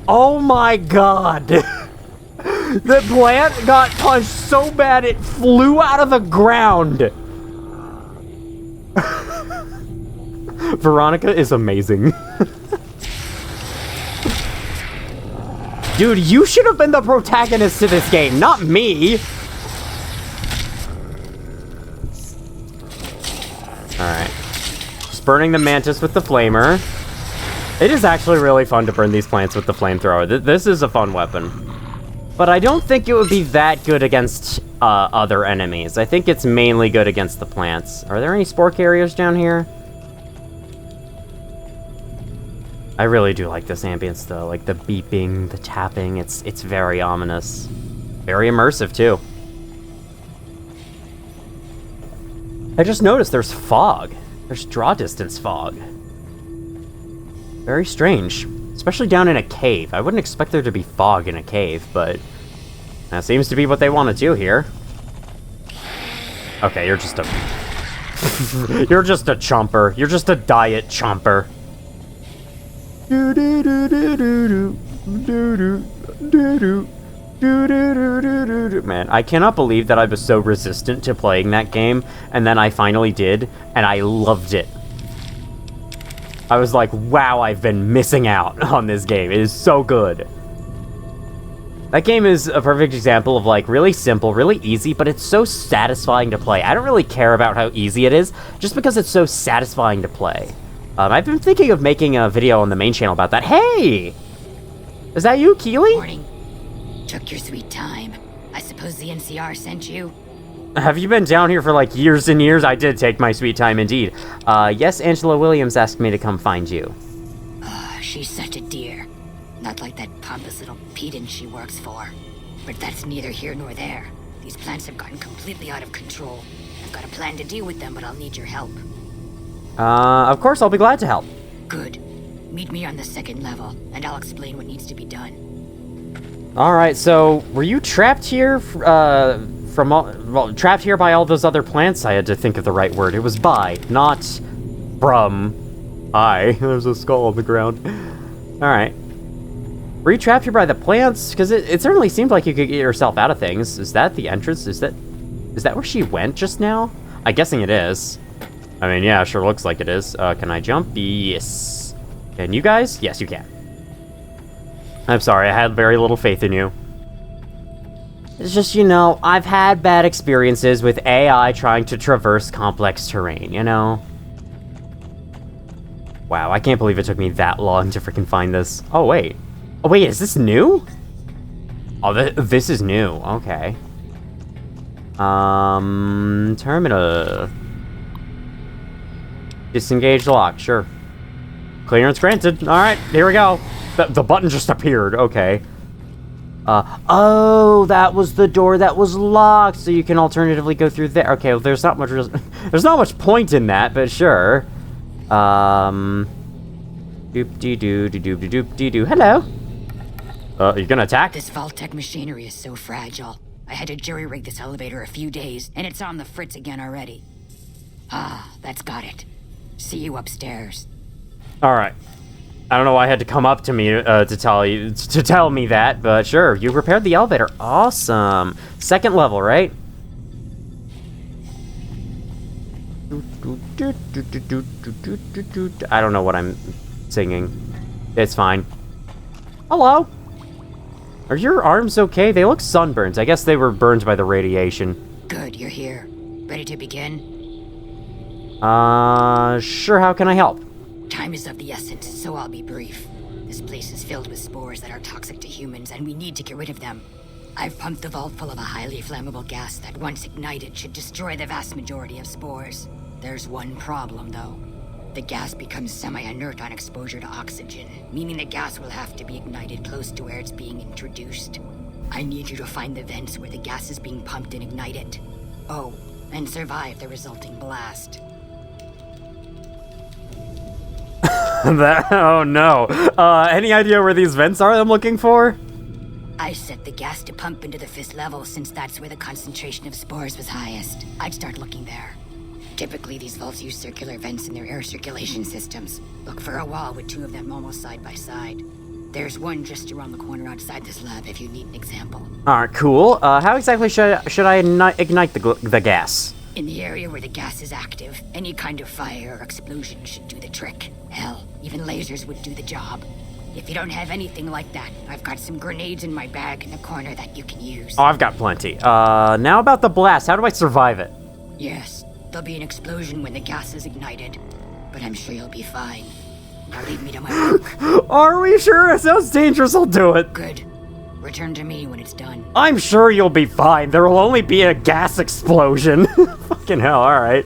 Oh my god. The plant got punched so bad it flew out of the ground. Veronica is amazing. Dude, you should have been the protagonist to this game, not me! Alright. Just burning the mantis with the flamer. It is actually really fun to burn these plants with the flamethrower. This is a fun weapon. But I don't think it would be that good against other enemies. I think it's mainly good against the plants. Are there any spore carriers down here? I really do like this ambience, though. Like, the beeping, the tapping. It's very ominous. Very immersive, too. I just noticed there's fog. There's draw distance fog. Very strange. Especially down in a cave. I wouldn't expect there to be fog in a cave, but that seems to be what they want to do here. Okay, you're just a... you're just a chomper. You're just a diet chomper. Man, I cannot believe that I was so resistant to playing that game, and then I finally did, and I loved it. I was like, wow, I've been missing out on this game. It is so good. That game is a perfect example of, like, really simple, really easy, but it's so satisfying to play. I don't really care about how easy it is, just because it's so satisfying to play. I've been thinking of making a video on the main channel about that. Hey! Is that you, Keely? Morning. Took your sweet time. I suppose the NCR sent you? Have you been down here for, like, years and years? I did take my sweet time, indeed. Yes, Angela Williams asked me to come find you. She's such a dear. Not like that pompous little pedant she works for. But that's neither here nor there. These plants have gotten completely out of control. I've got a plan to deal with them, but I'll need your help. Of course, I'll be glad to help. Good. Meet me on the 2nd level, and I'll explain what needs to be done. Alright, so, were you trapped here, trapped here by all those other plants? I had to think of the right word. It was by, not from. There's a skull on the ground. Alright. Were you trapped here by the plants? Because it certainly seemed like you could get yourself out of things. Is that the entrance? Is that where she went just now? I'm guessing it is. I mean, yeah, sure looks like it is. Can I jump? Yes. Can you guys? Yes, you can. I'm sorry, I had very little faith in you. It's just, you know, I've had bad experiences with AI trying to traverse complex terrain, you know? Wow, I can't believe it took me that long to freaking find this. Oh, wait. Oh, wait, is this new? Oh, this is new. Okay. Terminal. Disengage lock, sure. Clearance granted. Alright, here we go. The button just appeared, okay. Oh, that was the door that was locked, so you can alternatively go through there. Okay, well, there's not much point in that, but sure. Doop-dee-doo-dee-doop-dee-doop-dee-doo. Hello. You gonna attack? This Vault-Tec machinery is so fragile. I had to jury-rig this elevator a few days, and it's on the fritz again already. That's got it. See you upstairs. Alright. I don't know why I had to come up to me to tell me that, but sure, you repaired the elevator. Awesome. 2nd level, right? I don't know what I'm singing. It's fine. Hello. Are your arms okay? They look sunburned. I guess they were burned by the radiation. Good, you're here. Ready to begin? Sure, how can I help? Time is of the essence, so I'll be brief. This place is filled with spores that are toxic to humans, and we need to get rid of them. I've pumped the vault full of a highly flammable gas that, once ignited, should destroy the vast majority of spores. There's one problem, though. The gas becomes semi-inert on exposure to oxygen, meaning the gas will have to be ignited close to where it's being introduced. I need you to find the vents where the gas is being pumped and ignite it. Oh, and survive the resulting blast. Oh no. Any idea where these vents are I'm looking for? I set the gas to pump into the 5th level since that's where the concentration of spores was highest. I'd start looking there. Typically, these vaults use circular vents in their air circulation systems. Look for a wall with 2 of them almost side by side. There's one just around the corner outside this lab if you need an example. Alright, cool. How exactly should I ignite the gas? In the area where the gas is active, any kind of fire or explosion should do the trick. Hell, even lasers would do the job. If you don't have anything like that, I've got some grenades in my bag in the corner that you can use. Oh, I've got plenty. Now about the blast. How do I survive it? Yes, there'll be an explosion when the gas is ignited, but I'm sure you'll be fine. Now leave me to my work. Are we sure? It sounds dangerous. I'll do it. Good. Return to me when it's done. I'm sure you'll be fine. There will only be a gas explosion. Fucking hell, alright.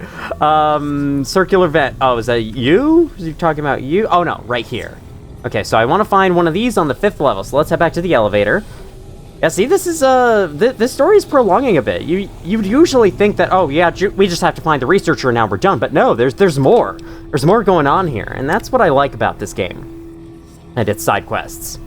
Circular vent. Oh, is that you? Is he talking about you? Oh, no, right here. Okay, so I want to find one of these on the 5th level, so let's head back to the elevator. Yeah, see, this is, this story is prolonging a bit. You'd usually think that, oh, yeah, we just have to find the researcher and now we're done. But no, there's more. There's more going on here, and that's what I like about this game. And its side quests.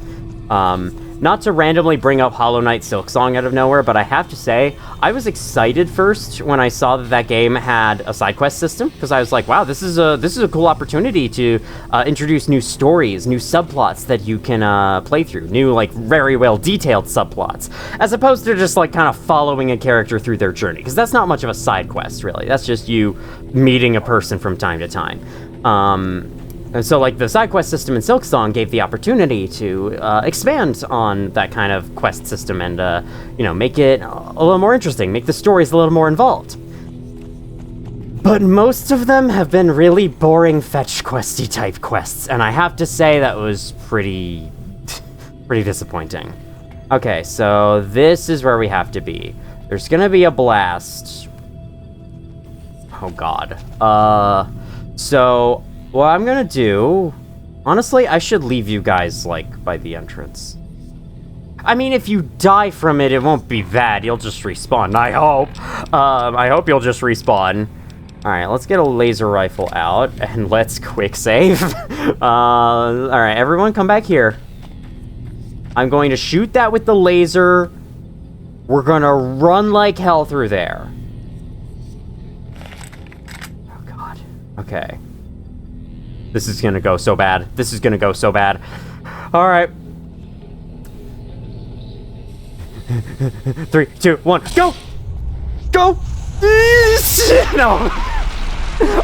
Not to randomly bring up Hollow Knight Silksong out of nowhere, but I have to say, I was excited first when I saw that game had a side quest system, because I was like, wow, this is a cool opportunity to introduce new stories, new subplots that you can play through, new, like, very well detailed subplots, as opposed to just, like, kind of following a character through their journey, because that's not much of a side quest, really. That's just you meeting a person from time to time. And so, like, the side quest system in Silksong gave the opportunity to expand on that kind of quest system and, you know, make it a little more interesting, make the stories a little more involved. But most of them have been really boring fetch questy type quests, and I have to say that was pretty disappointing. Okay, so this is where we have to be. There's gonna be a blast. Oh god. So what I'm gonna do, honestly, I should leave you guys, like, by the entrance. I mean, if you die from it, it won't be bad. You'll just respawn, I hope. I hope you'll just respawn. Alright, let's get a laser rifle out, and let's quick save. Alright, everyone come back here. I'm going to shoot that with the laser. We're gonna run like hell through there. Oh god. Okay. This is gonna go so bad. This is gonna go so bad. Alright. 3, 2, 1, go! Go! No!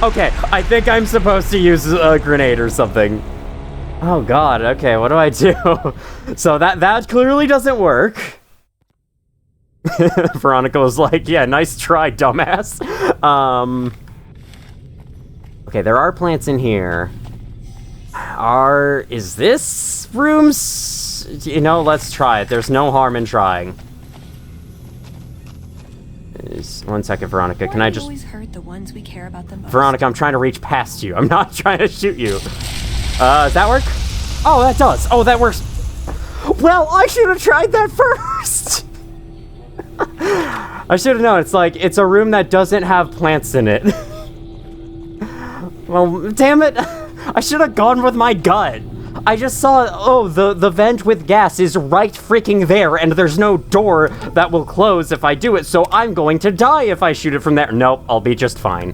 Okay, I think I'm supposed to use a grenade or something. Oh god, okay, what do I do? So that clearly doesn't work. Veronica was like, yeah, nice try, dumbass. Okay, there are plants in here. Is this rooms? You know, let's try it. There's no harm in trying. 1 second, Veronica. Can I just... always hurt the ones we care about the most? Veronica, I'm trying to reach past you. I'm not trying to shoot you. Does that work? Oh, that does. Oh, that works. Well, I should have tried that first. I should have known. It's like, it's a room that doesn't have plants in it. Well, damn it. I should have gone with my gut. I just saw, oh, the vent with gas is right freaking there, and there's no door that will close if I do it, so I'm going to die if I shoot it from there. Nope, I'll be just fine.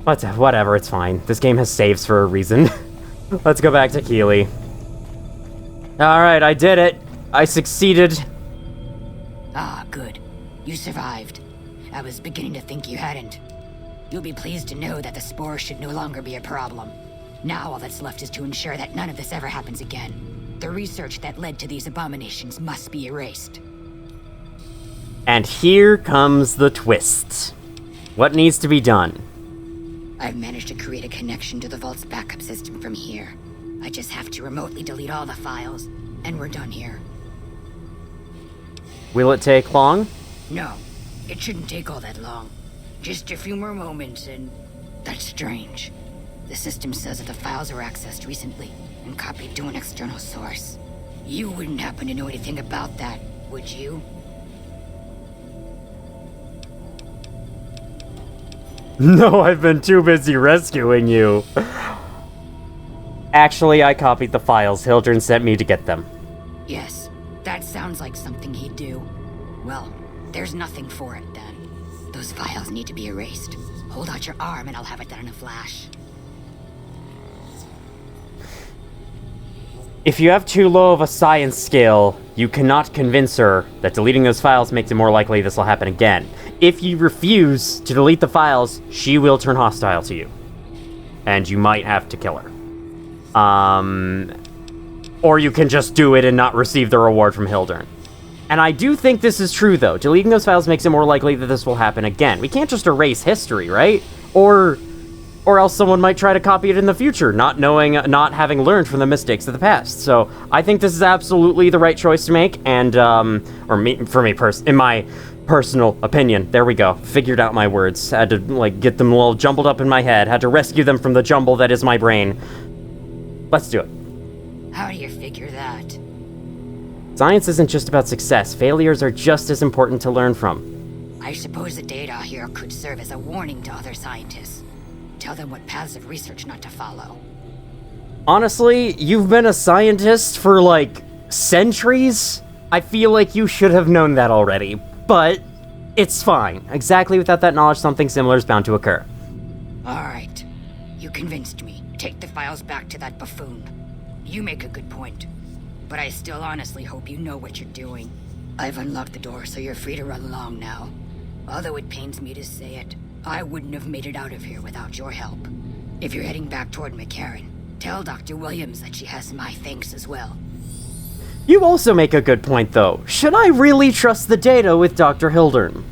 Whatever, it's fine. This game has saves for a reason. Let's go back to Keeley. Alright, I did it. I succeeded. Ah, good. You survived. I was beginning to think you hadn't. You'll be pleased to know that the spore should no longer be a problem. Now all that's left is to ensure that none of this ever happens again. The research that led to these abominations must be erased. And here comes the twist. What needs to be done? I've managed to create a connection to the Vault's backup system from here. I just have to remotely delete all the files, and we're done here. Will it take long? No, it shouldn't take all that long. Just a few more moments, and that's strange. The system says that the files were accessed recently and copied to an external source. You wouldn't happen to know anything about that, would you? No, I've been too busy rescuing you. Actually, I copied the files. Hildren sent me to get them. Yes, that sounds like something he'd do. Well, there's nothing for it then. Those files need to be erased. Hold out your arm and I'll have it done in a flash. If you have too low of a science scale, you cannot convince her that deleting those files makes it more likely this will happen again. If you refuse to delete the files, she will turn hostile to you. And you might have to kill her. or you can just do it and not receive the reward from Hildern. And I do think this is true, though. Deleting those files makes it more likely that this will happen again. We can't just erase history, right? Or else someone might try to copy it in the future, not having learned from the mistakes of the past. So I think this is absolutely the right choice to make, and in my personal opinion, there we go. Figured out my words. Had to get them a little jumbled up in my head. Had to rescue them from the jumble that is my brain. Let's do it. How do you figure that? Science isn't just about success. Failures are just as important to learn from. I suppose the data here could serve as a warning to other scientists. Tell them what paths of research not to follow. Honestly, you've been a scientist for, centuries? I feel like you should have known that already, but it's fine. Exactly without that knowledge, something similar is bound to occur. Alright. You convinced me. Take the files back to that buffoon. You make a good point. But I still honestly hope you know what you're doing. I've unlocked the door, so you're free to run along now. Although it pains me to say it, I wouldn't have made it out of here without your help. If you're heading back toward McCarran, tell Dr. Williams that she has my thanks as well. You also make a good point, though. Should I really trust the data with Dr. Hildern?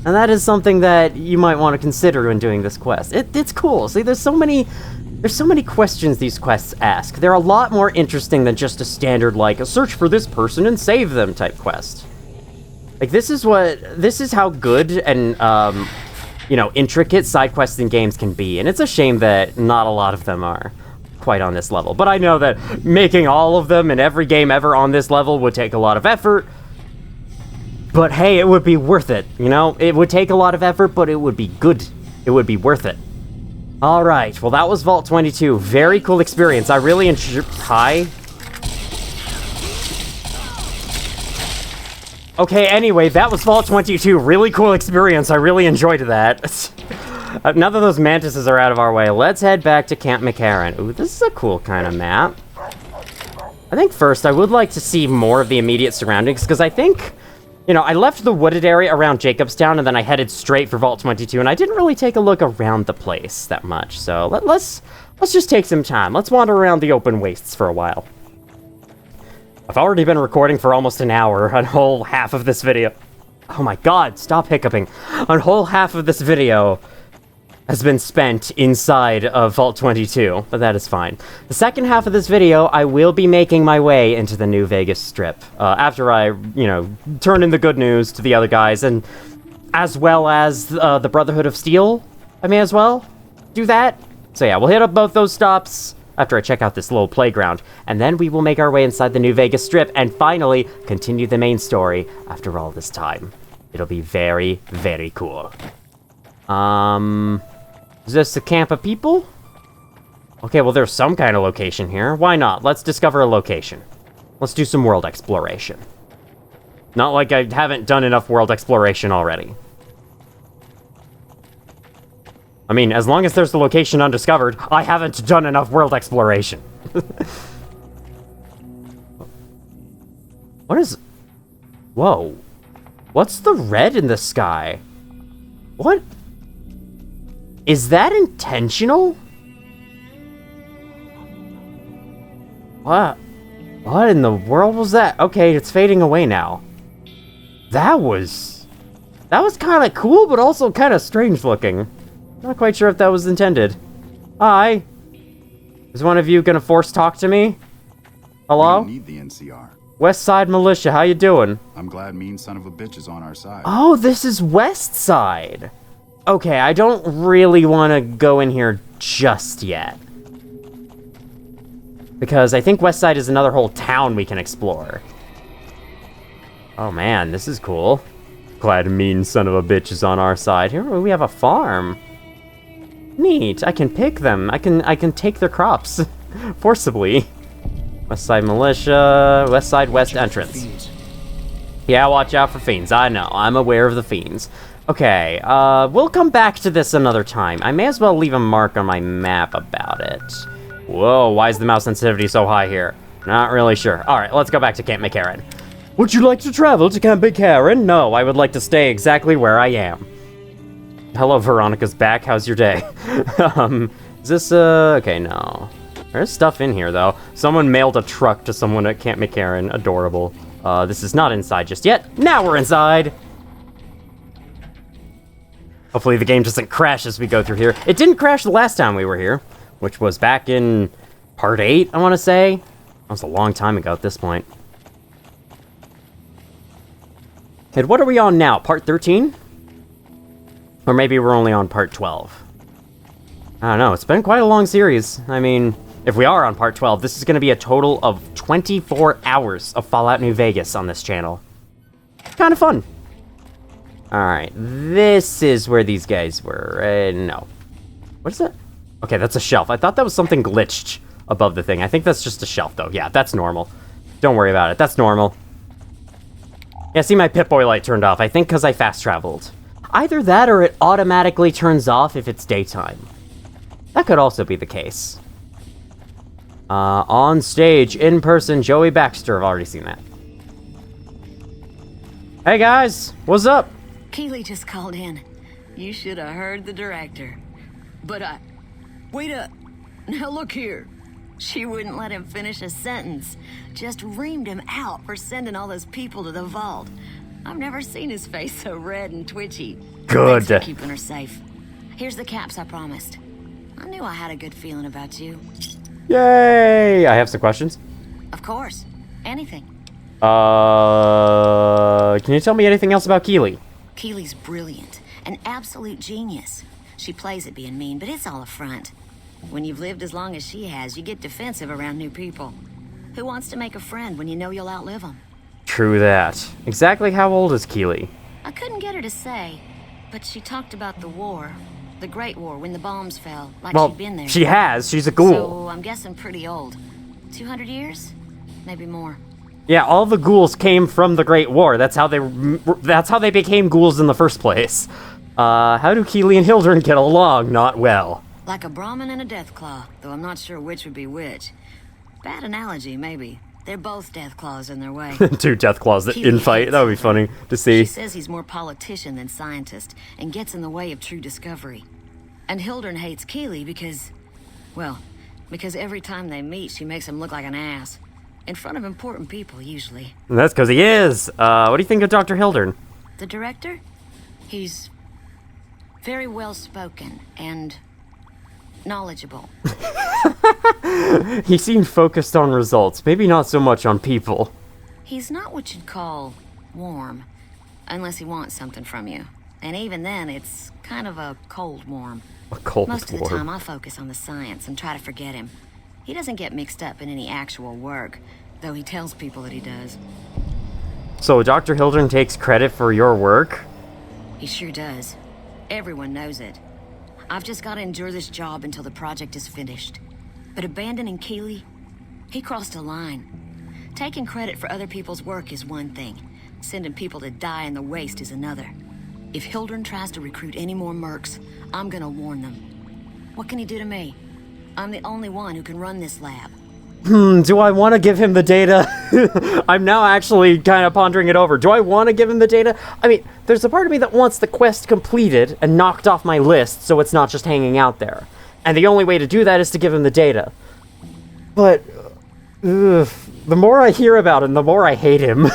And that is something that you might want to consider when doing this quest. It's cool. See, there's so many questions these quests ask. They're a lot more interesting than just a standard, a search for this person and save them type quest. This is how good and, intricate side quests in games can be, and it's a shame that not a lot of them are quite on this level. But I know that making all of them in every game ever on this level would take a lot of effort, but hey, it would be worth it, It would take a lot of effort, but it would be good. It would be worth it. Alright, well that was Vault 22. Very cool experience. I really enjoyed... Hi? Okay, anyway, that was Vault 22. Really cool experience. I really enjoyed that. Now that those mantises are out of our way, let's head back to Camp McCarran. Ooh, this is a cool kind of map. I think first I would like to see more of the immediate surroundings, because I think, I left the wooded area around Jacobstown, and then I headed straight for Vault 22, and I didn't really take a look around the place that much. So let's just take some time. Let's wander around the open wastes for a while. I've already been recording for almost an hour, a whole half of this video. Oh my god, stop hiccuping. A whole half of this video has been spent inside of Vault 22, but that is fine. The second half of this video, I will be making my way into the New Vegas Strip, after I, turn in the good news to the other guys, and as well as the Brotherhood of Steel, I may as well do that. So yeah, we'll hit up both those stops after I check out this little playground, and then we will make our way inside the New Vegas Strip, and finally continue the main story after all this time. It'll be very, very cool. Is this a camp of people? Okay, well there's some kind of location here. Why not? Let's discover a location. Let's do some world exploration. Not like I haven't done enough world exploration already. I mean, as long as there's the location undiscovered, I haven't done enough world exploration. What is... Whoa. What's the red in the sky? What? Is that intentional? What? What in the world was that? Okay, it's fading away now. That was kind of cool, but also kind of strange looking. Not quite sure if that was intended. Hi. Is one of you gonna force talk to me? Hello? We need the NCR. West Side Militia, how you doing? I'm glad mean son of a bitch is on our side. Oh, this is West Side. Okay, I don't really want to go in here just yet. Because I think West Side is another whole town we can explore. Oh man, this is cool. Glad mean son of a bitch is on our side. Here we have a farm. Neat, I can pick them. I can take their crops forcibly. West Side Militia, West Side West entrance. Yeah, watch out for fiends. I know, I'm aware of the fiends. Okay, we'll come back to this another time. I may as well leave a mark on my map about it. Whoa, why is the mouse sensitivity so high here? Not really sure. Alright, let's go back to Camp McCarran. Would you like to travel to Camp McCarran? No, I would like to stay exactly where I am. Hello, Veronica's back. How's your day? Is this, okay, no. There's stuff in here, though. Someone mailed a truck to someone at Camp McCarran. Adorable. This is not inside just yet. Now we're inside! Hopefully the game doesn't crash as we go through here. It didn't crash the last time we were here, which was back in part 8, I want to say. That was a long time ago at this point. And what are we on now? Part 13? Or maybe we're only on part 12. I don't know. It's been quite a long series. I mean, if we are on part 12, this is going to be a total of 24 hours of Fallout New Vegas on this channel. Kind of fun. Alright, this is where these guys were. No. What is that? Okay, that's a shelf. I thought that was something glitched above the thing. I think that's just a shelf, though. Yeah, that's normal. Don't worry about it. That's normal. Yeah, see, my Pip-Boy light turned off. I think because I fast-traveled. Either that or it automatically turns off if it's daytime. That could also be the case. On stage, in person, Joey Baxter. I've already seen that. Hey, guys. What's up? Keeley just called in. You should have heard the director. But wait up. Now look here. She wouldn't let him finish a sentence. Just reamed him out for sending all those people to the vault. I've never seen his face so red and twitchy. Good. Thanks for keeping her safe. Here's the caps I promised. I knew I had a good feeling about you. Yay! I have some questions. Of course. Anything. Can you tell me anything else about Keeley? Keeley's brilliant. An absolute genius. She plays at being mean, but it's all a front. When you've lived as long as she has, you get defensive around new people. Who wants to make a friend when you know you'll outlive them? True that. Exactly how old is Keeley? I couldn't get her to say, but she talked about the war. The Great War, when the bombs fell, like Well, she'd been there. she has. She's a ghoul. So I'm guessing pretty old. 200 years? Maybe more. Yeah, all the ghouls came from the Great War. That's how they became ghouls in the first place. How do Keeley and Hildern get along? Not well. Like a Brahmin and a Deathclaw, though I'm not sure which would be which. Bad analogy, maybe. They're both Deathclaws in their way. Two Deathclaws that Keeley infight. hates That would be funny to see. She says he's more politician than scientist, and gets in the way of true discovery. And Hildern hates Keeley because every time they meet, she makes him look like an ass. In front of important people, usually. And that's because he is. What do you think of Dr. Hildern? The director? He's very well-spoken and knowledgeable. He seemed focused on results, maybe not so much on people. He's not what you'd call warm, unless he wants something from you. And even then, it's kind of a cold warm. A cold Most of the war. time, I focus on the science and try to forget him. He doesn't get mixed up in any actual work, though he tells people that he does. So Dr. Hildern takes credit for your work? He sure does. Everyone knows it. I've just got to endure this job until the project is finished. But abandoning Keeley, he crossed a line. Taking credit for other people's work is one thing. Sending people to die in the waste is another. If Hildern tries to recruit any more mercs, I'm gonna warn them. What can he do to me? I'm the only one who can run this lab. Do I want to give him the data? I'm now actually kind of pondering it over. Do I want to give him the data? I mean, there's a part of me that wants the quest completed and knocked off my list so it's not just hanging out there. And the only way to do that is to give him the data. But, the more I hear about him, the more I hate him.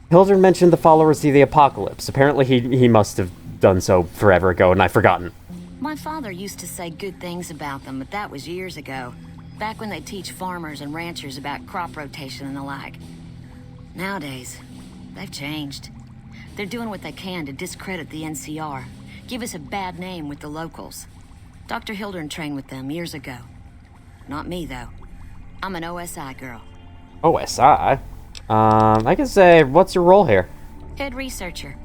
Hildern mentioned the followers of the apocalypse. Apparently he must have done so forever ago and I've forgotten. My father used to say good things about them, but that was years ago. Back when they teach farmers and ranchers about crop rotation and the like. Nowadays, they've changed. They're doing what they can to discredit the NCR, give us a bad name with the locals. Dr. Hildern trained with them years ago. Not me, though. I'm an OSI girl. OSI? I can say, what's your role here? Head researcher.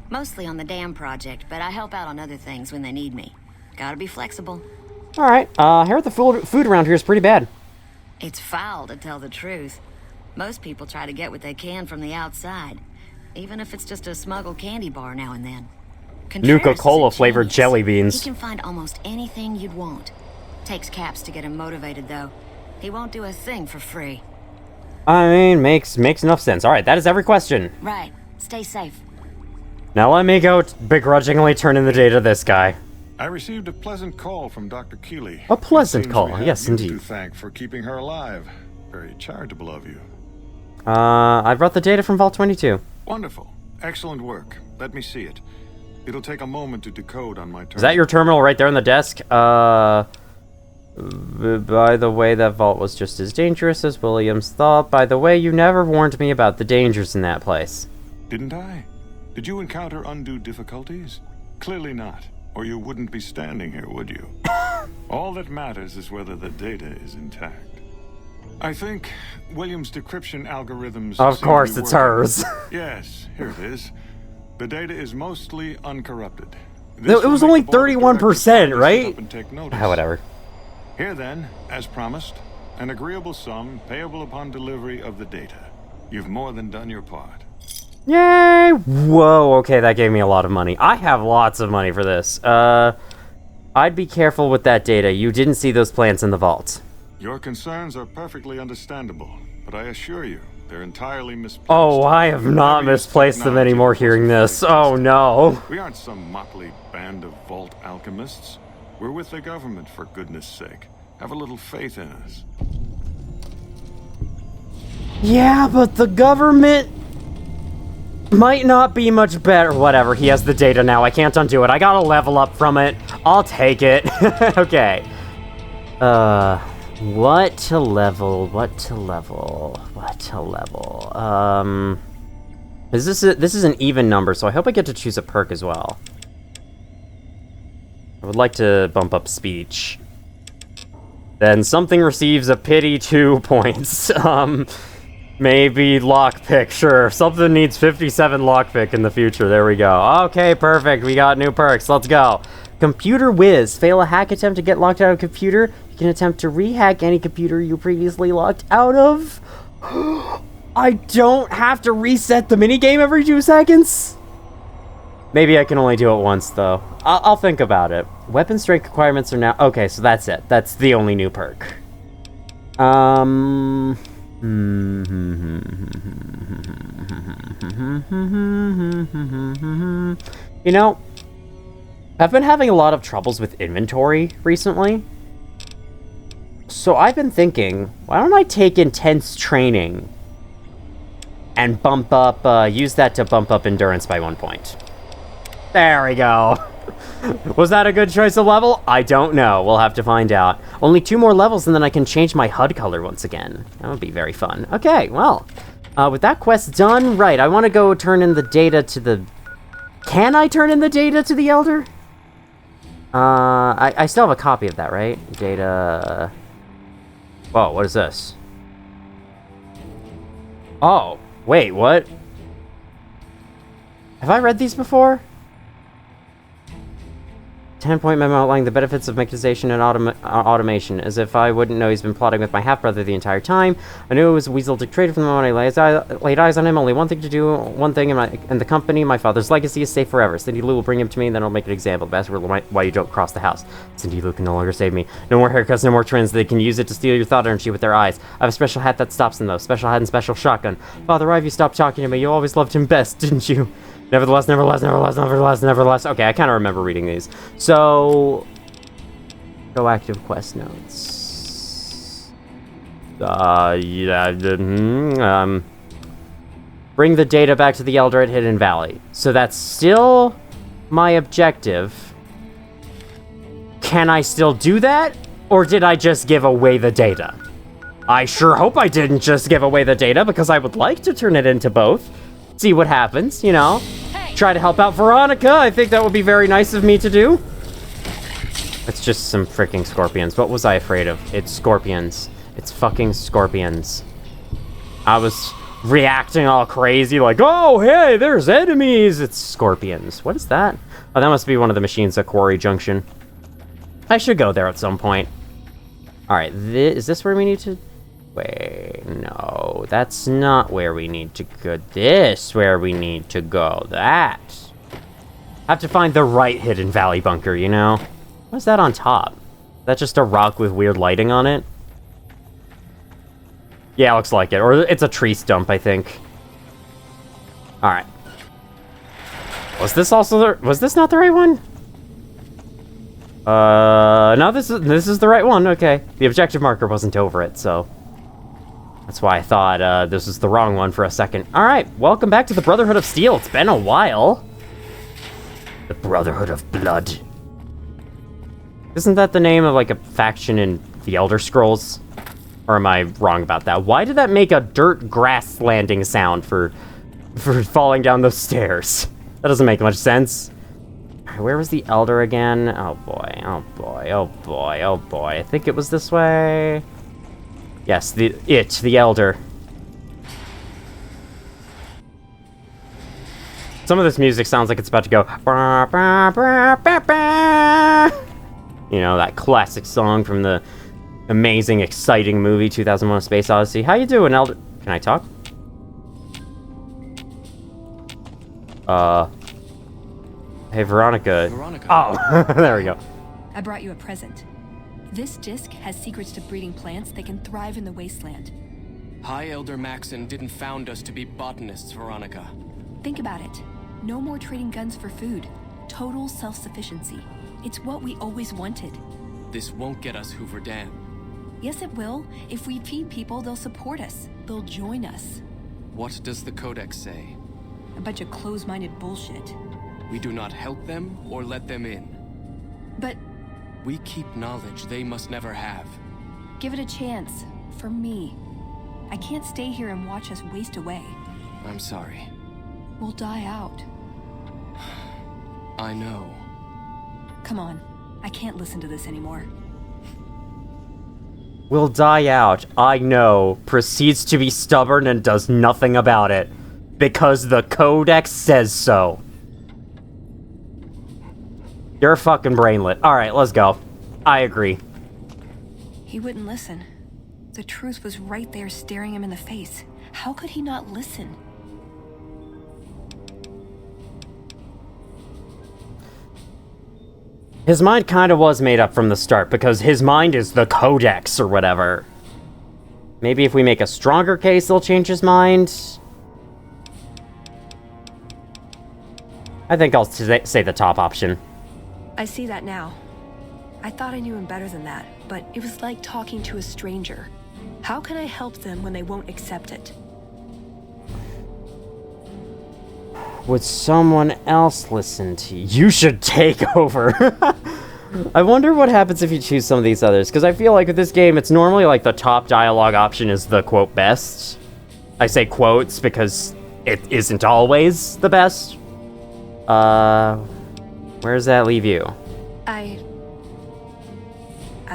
Mostly on the dam project, but I help out on other things when they need me. Gotta be flexible. Alright, I heard the food around here is pretty bad. It's foul, to tell the truth. Most people try to get what they can from the outside, even if it's just a smuggled candy bar now and then. Contreras is a Nuka-Cola flavored genius. jelly beans. He can find almost anything you'd want. Takes caps to get him motivated, though. He won't do a thing for free. I mean, makes enough sense. Alright, that is every question. Right. Stay safe. Now let me go begrudgingly turn in the data to this guy. I received a pleasant call from Dr. Keeley. A pleasant It seems call, we have yes, you indeed. to thank for keeping her alive. Very charitable of you. I brought the data from Vault 22. Wonderful. Excellent work. Let me see it. It'll take a moment to decode on my terminal. Is that your terminal right there on the desk? By the way, that vault was just as dangerous as Williams thought. By the way, you never warned me about the dangers in that place. Didn't I? Did you encounter undue difficulties? Clearly not, or you wouldn't be standing here, would you? All that matters is whether the data is intact. I think Williams' decryption algorithms... Of seem to course, be it's working. hers. Yes, here it is. The data is mostly uncorrupted. It was only 31%, right? Whatever. Here then, as promised, an agreeable sum payable upon delivery of the data. You've more than done your part. Yay! Whoa, okay, that gave me a lot of money. I have lots of money for this. I'd be careful with that data. You didn't see those plants in the vault. Your concerns are perfectly understandable, but I assure you, they're entirely misplaced. Oh, I have not misplaced them anymore hearing this. Oh, no. We aren't some motley band of vault alchemists. We're with the government, for goodness sake. Have a little faith in us. Yeah, but the government might not be much better. Whatever, he has the data now. I can't undo it. I gotta level up from it. I'll take it. Okay. What to level? This is an even number, so I hope I get to choose a perk as well. I would like to bump up speech. Then something receives a pity 2 points. Maybe lockpick, sure. Something needs 57 lockpick in the future. There we go. Okay, perfect. We got new perks. Let's go. Computer Whiz. Fail a hack attempt to get locked out of a computer. You can attempt to rehack any computer you previously locked out of. I don't have to reset the minigame every 2 seconds? Maybe I can only do it once, though. I'll think about it. Weapon strength requirements are now... Okay, so that's it. That's the only new perk. You know, I've been having a lot of troubles with inventory recently. So I've been thinking, why don't I take intense training and bump up, use that to bump up endurance by 1 point. There we go. Was that a good choice of level? I don't know. We'll have to find out. Only 2 more levels and then I can change my HUD color once again. That would be very fun. Okay, well, with that quest done, right, I want to go turn in the data to the... Can I turn in the data to the Elder? I still have a copy of that, right? Data... Whoa, what is this? Oh, wait, what? Have I read these before? 10-point memo outlining the benefits of mechanization and automation, as if I wouldn't know he's been plotting with my half-brother the entire time. I knew it was Weasel dictated from the moment I laid eyes on him. Only one thing to do, one thing in the company. My father's legacy is safe forever. Cindy Lou will bring him to me, and then I'll make an example. The bastard why you don't cross the house. Cindy Lou can no longer save me. No more haircuts, no more trends. They can use it to steal your thought energy with their eyes. I have a special hat that stops them, though. Special hat and special shotgun. Father, why have you stopped talking to me? You always loved him best, didn't you? Nevertheless. Okay, I kind of remember reading these. So, go active quest notes. Bring the data back to the Elder at Hidden Valley. So that's still my objective. Can I still do that? Or did I just give away the data? I sure hope I didn't just give away the data, because I would like to turn it into both. See what happens, you know? Try to help out Veronica. I think that would be very nice of me to do. It's just some freaking scorpions. What was I afraid of? It's scorpions. It's fucking scorpions. I was reacting all crazy like, oh, hey, there's enemies. It's scorpions. What is that? Oh, that must be one of the machines at Quarry Junction. I should go there at some point. All right, is this where we need to... Wait, no, that's not where we need to go. This where we need to go. That. I have to find the right Hidden Valley bunker, you know? What's that on top? Is that just a rock with weird lighting on it? Yeah, looks like it. Or it's a tree stump, I think. Alright. Was this also the... Was this not the right one? No, this is the right one. Okay, the objective marker wasn't over it, so that's why I thought this was the wrong one for a second. All right, welcome back to the Brotherhood of Steel. It's been a while. The Brotherhood of Blood. Isn't that the name of like a faction in the Elder Scrolls? Or am I wrong about that? Why did that make a dirt grass landing sound for falling down those stairs? That doesn't make much sense. Where was the Elder again? Oh boy, oh boy, oh boy, oh boy. I think it was this way. Yes, the Elder. Some of this music sounds like it's about to go. You know, that classic song from the amazing, exciting movie 2001: A Space Odyssey. How you doing, Elder? Can I talk? Hey, Veronica. Veronica. Oh, there we go. I brought you a present. This disc has secrets to breeding plants that can thrive in the wasteland. High Elder Maxon didn't found us to be botanists, Veronica. Think about it. No more trading guns for food. Total self-sufficiency. It's what we always wanted. This won't get us Hoover Dam. Yes, it will. If we feed people, they'll support us. They'll join us. What does the Codex say? A bunch of closed-minded bullshit. We do not help them or let them in. But We keep knowledge they must never have. give it a chance. For me. I can't stay here and watch us waste away. I'm sorry. We'll die out. I know. Come on. I can't listen to this anymore. Will die out, I know, proceeds to be stubborn and does nothing about it. Because the Codex says so. You're fucking brainlet. Alright, let's go. I agree. He wouldn't listen. The truth was right there staring him in the face. How could he not listen? His mind kind of was made up from the start, because his mind is the Codex or whatever. Maybe if we make a stronger case, they'll change his mind. I think I'll say the top option. I see that now. I thought I knew him better than that, but it was like talking to a stranger. How can I help them when they won't accept it? Would someone else listen to you? You should take over. I wonder what happens if you choose some of these others, because I feel like with this game, it's normally like the top dialogue option is the quote best. I say quotes because it isn't always the best. Where does that leave you? I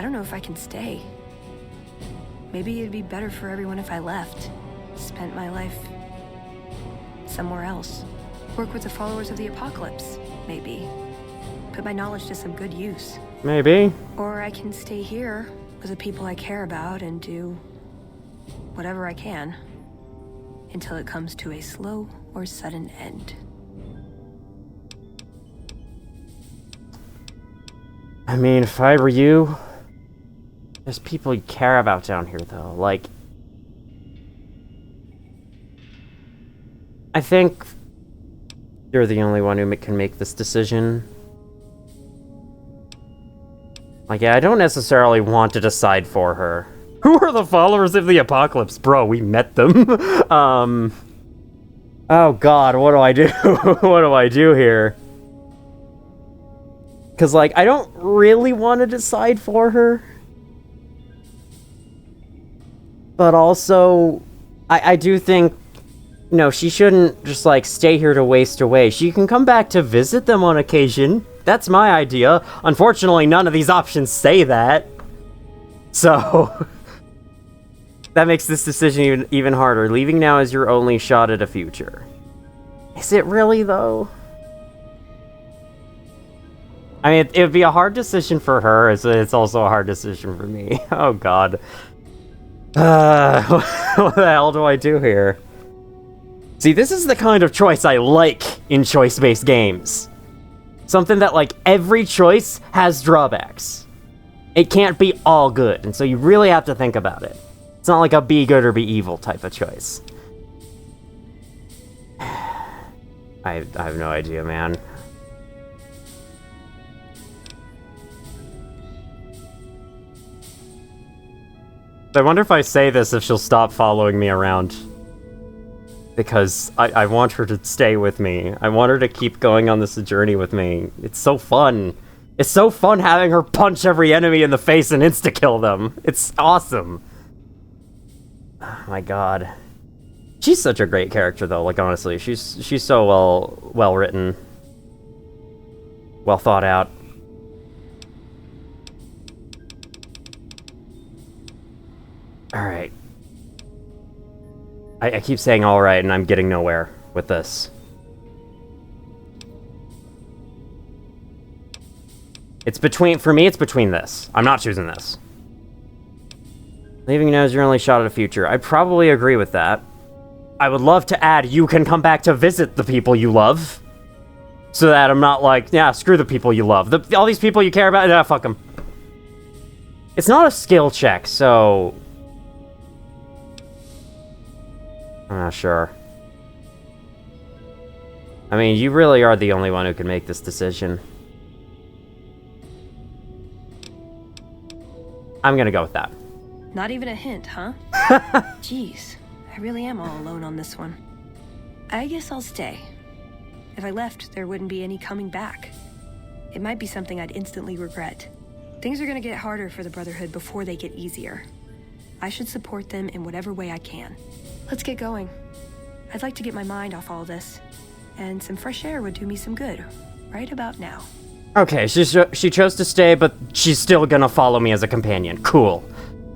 don't know if I can stay. Maybe it'd be better for everyone if I left. Spent my life somewhere else. Work with the followers of the apocalypse, maybe. Put my knowledge to some good use. Maybe. Or I can stay here with the people I care about and do whatever I can until it comes to a slow or sudden end. I mean, if I were you, there's people you care about down here, though. Like, I think you're the only one who can make this decision. Like, yeah, I don't necessarily want to decide for her. Who are the followers of the apocalypse? Bro, we met them. Oh god, what do I do? What do I do here? Because, like, I don't really want to decide for her. But also, I do think, you know, she shouldn't just, like, stay here to waste away. She can come back to visit them on occasion. That's my idea. Unfortunately, none of these options say that. So, that makes this decision even harder. Leaving now is your only shot at a future. Is it really, though? I mean, it would be a hard decision for her, it's also a hard decision for me. Oh god. What the hell do I do here? See, this is the kind of choice I like in choice-based games. Something that, like, every choice has drawbacks. It can't be all good, and so you really have to think about it. It's not like a be good or be evil type of choice. I have no idea, man. I wonder if I say this, if she'll stop following me around. Because I want her to stay with me. I want her to keep going on this journey with me. It's so fun. It's so fun having her punch every enemy in the face and insta-kill them. It's awesome. Oh my god. She's such a great character, though, like, honestly. She's so well written. Well thought out. Alright. I keep saying alright, and I'm getting nowhere with this. It's between, for me, it's between this. I'm not choosing this. Leaving now is your only shot at a future. I probably agree with that. I would love to add, you can come back to visit the people you love. So that I'm not like, yeah, screw the people you love. All these people you care about, yeah, fuck them. It's not a skill check, so... I'm not sure. I mean, you really are the only one who can make this decision. I'm gonna go with that. Not even a hint, huh? Jeez, I really am all alone on this one. I guess I'll stay. If I left, there wouldn't be any coming back. It might be something I'd instantly regret. Things are gonna get harder for the Brotherhood before they get easier. I should support them in whatever way I can. Let's get going. I'd like to get my mind off all this, and some fresh air would do me some good, right about now. Okay, she chose to stay, but she's still gonna follow me as a companion. Cool.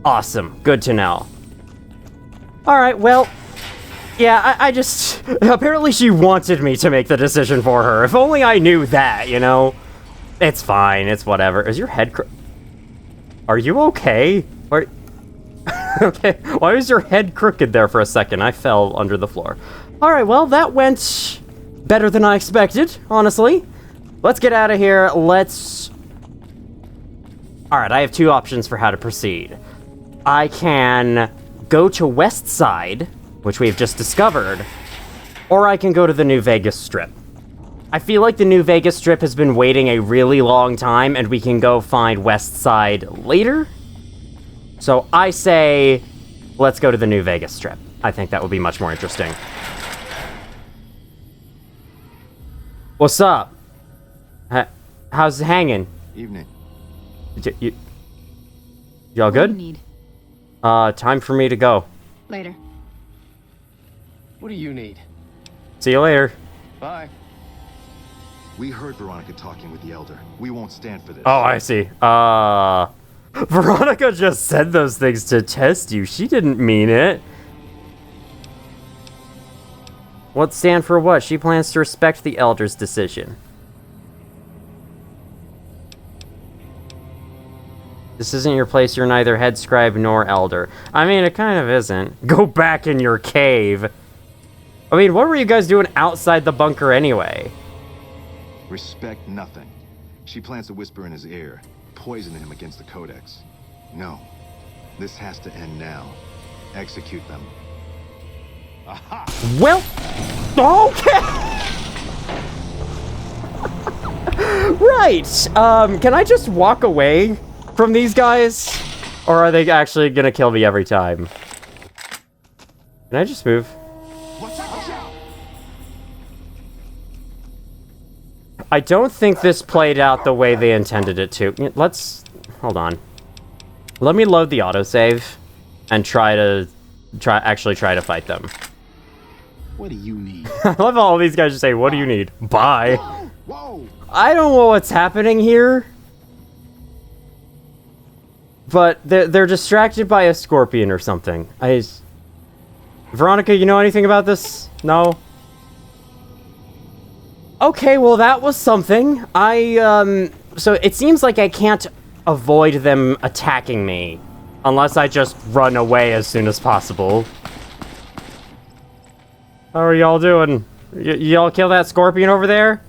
Awesome. Good to know. Alright, well... Yeah, I just... Apparently she wanted me to make the decision for her. If only I knew that, you know? It's fine, it's whatever. Is your head Are you okay? Okay, why was your head crooked there for a second? I fell under the floor. Alright, well, that went better than I expected, honestly. Let's get out of here. Let's... Alright, I have two options for how to proceed. I can go to West Side, which we've just discovered, or I can go to the New Vegas Strip. I feel like the New Vegas Strip has been waiting a really long time, and we can go find West Side later. So I say, let's go to the New Vegas Strip. I think that would be much more interesting. What's up? How's it hanging? Evening. Y'all good? What do you need? Time for me to go. Later. What do you need? See you later. Bye. We heard Veronica talking with the Elder. We won't stand for this. Oh, I see. Veronica just said those things to test you. She didn't mean it. What stand for what? She plans to respect the Elder's decision. This isn't your place. You're neither head scribe nor elder. I mean, it kind of isn't. Go back in your cave. I mean, what were you guys doing outside the bunker anyway? Respect nothing. She plans to whisper in his ear, poison him against the Codex. No. This has to end now. Execute them. Aha! Well, okay. Right. Can I just walk away from these guys? Or are they actually gonna kill me every time? Can I just move? I don't think this played out the way they intended it to. Let's... Hold on. Let me load the autosave and try to fight them. What do you need? I love how all these guys just say, what do you need? Bye. Whoa! I don't know what's happening here. But they're distracted by a scorpion or something. Veronica, you know anything about this? No? Okay, well that was something. So it seems like I can't avoid them attacking me. Unless I just run away as soon as possible. How are y'all doing? Y'all kill that scorpion over there?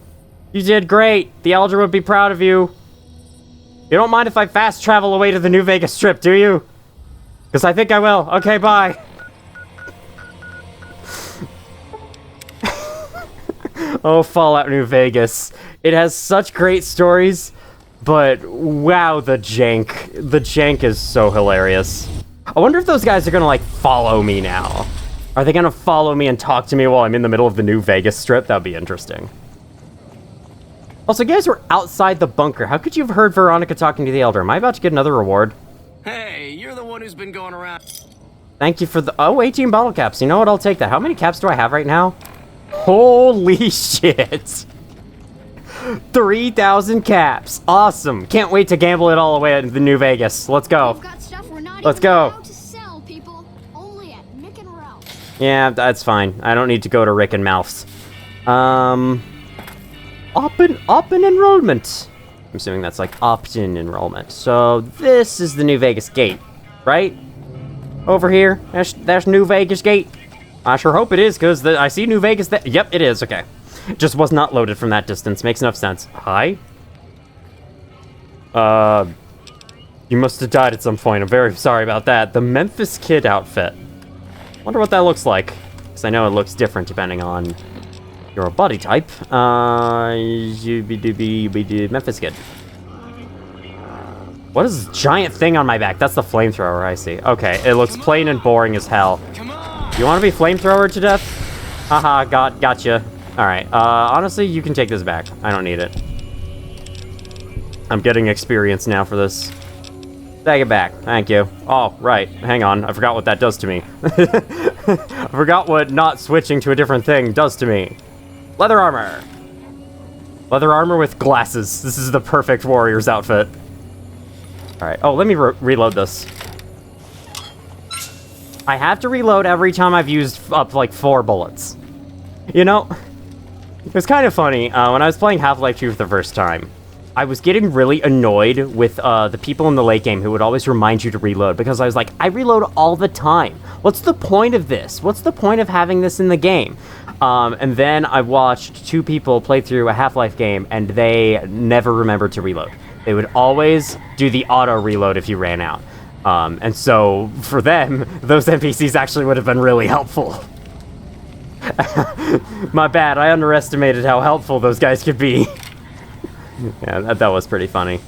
You did great. The Elder would be proud of you. You don't mind if I fast travel away to the New Vegas Strip, do you? Because I think I will. Okay, bye. Oh, Fallout New Vegas. It has such great stories, but wow, the jank. The jank is so hilarious. I wonder if those guys are gonna, like, follow me now. Are they gonna follow me and talk to me while I'm in the middle of the New Vegas Strip? That'd be interesting. Also, you guys were outside the bunker. How could you have heard Veronica talking to the Elder? Am I about to get another reward? Hey, you're the one who's been going around. Thank you for the... Oh, 18 bottle caps. You know what? I'll take that. How many caps do I have right now? Holy shit. 3,000 caps. Awesome. Can't wait to gamble it all away at the New Vegas. Let's go. We've got stuff we're not Let's even go. allowed to sell, people. Only at Mick and Ralph. Yeah, that's fine. I don't need to go to Rick and Mouth's. Open enrollment. I'm assuming that's like opt-in enrollment. So this is the New Vegas gate, right? Over here. There's New Vegas gate. I sure hope it is, because I see New Vegas there. Yep, it is. Okay. Just was not loaded from that distance. Makes enough sense. Hi? You must have died at some point. I'm very sorry about that. The Memphis Kid outfit. Wonder what that looks like. Because I know it looks different depending on your body type. Memphis Kid. What is this giant thing on my back? That's the flamethrower, I see. Okay, it looks plain and boring as hell. You want to be flamethrower to death? Haha, gotcha. Alright, honestly, you can take this back. I don't need it. I'm getting experience now for this. Take it back. Thank you. Oh, right. Hang on. I forgot what that does to me. I forgot what not switching to a different thing does to me. Leather armor. Leather armor with glasses. This is the perfect warrior's outfit. Alright. Oh, let me reload this. I have to reload every time I've used up, like, 4 bullets. You know, it was kind of funny. When I was playing Half-Life 2 for the first time, I was getting really annoyed with the people in the late game who would always remind you to reload, because I was like, I reload all the time. What's the point of this? What's the point of having this in the game? And then I watched 2 people play through a Half-Life game, and they never remembered to reload. They would always do the auto reload if you ran out. And so, for them, those NPCs actually would have been really helpful. My bad, I underestimated how helpful those guys could be. Yeah, that was pretty funny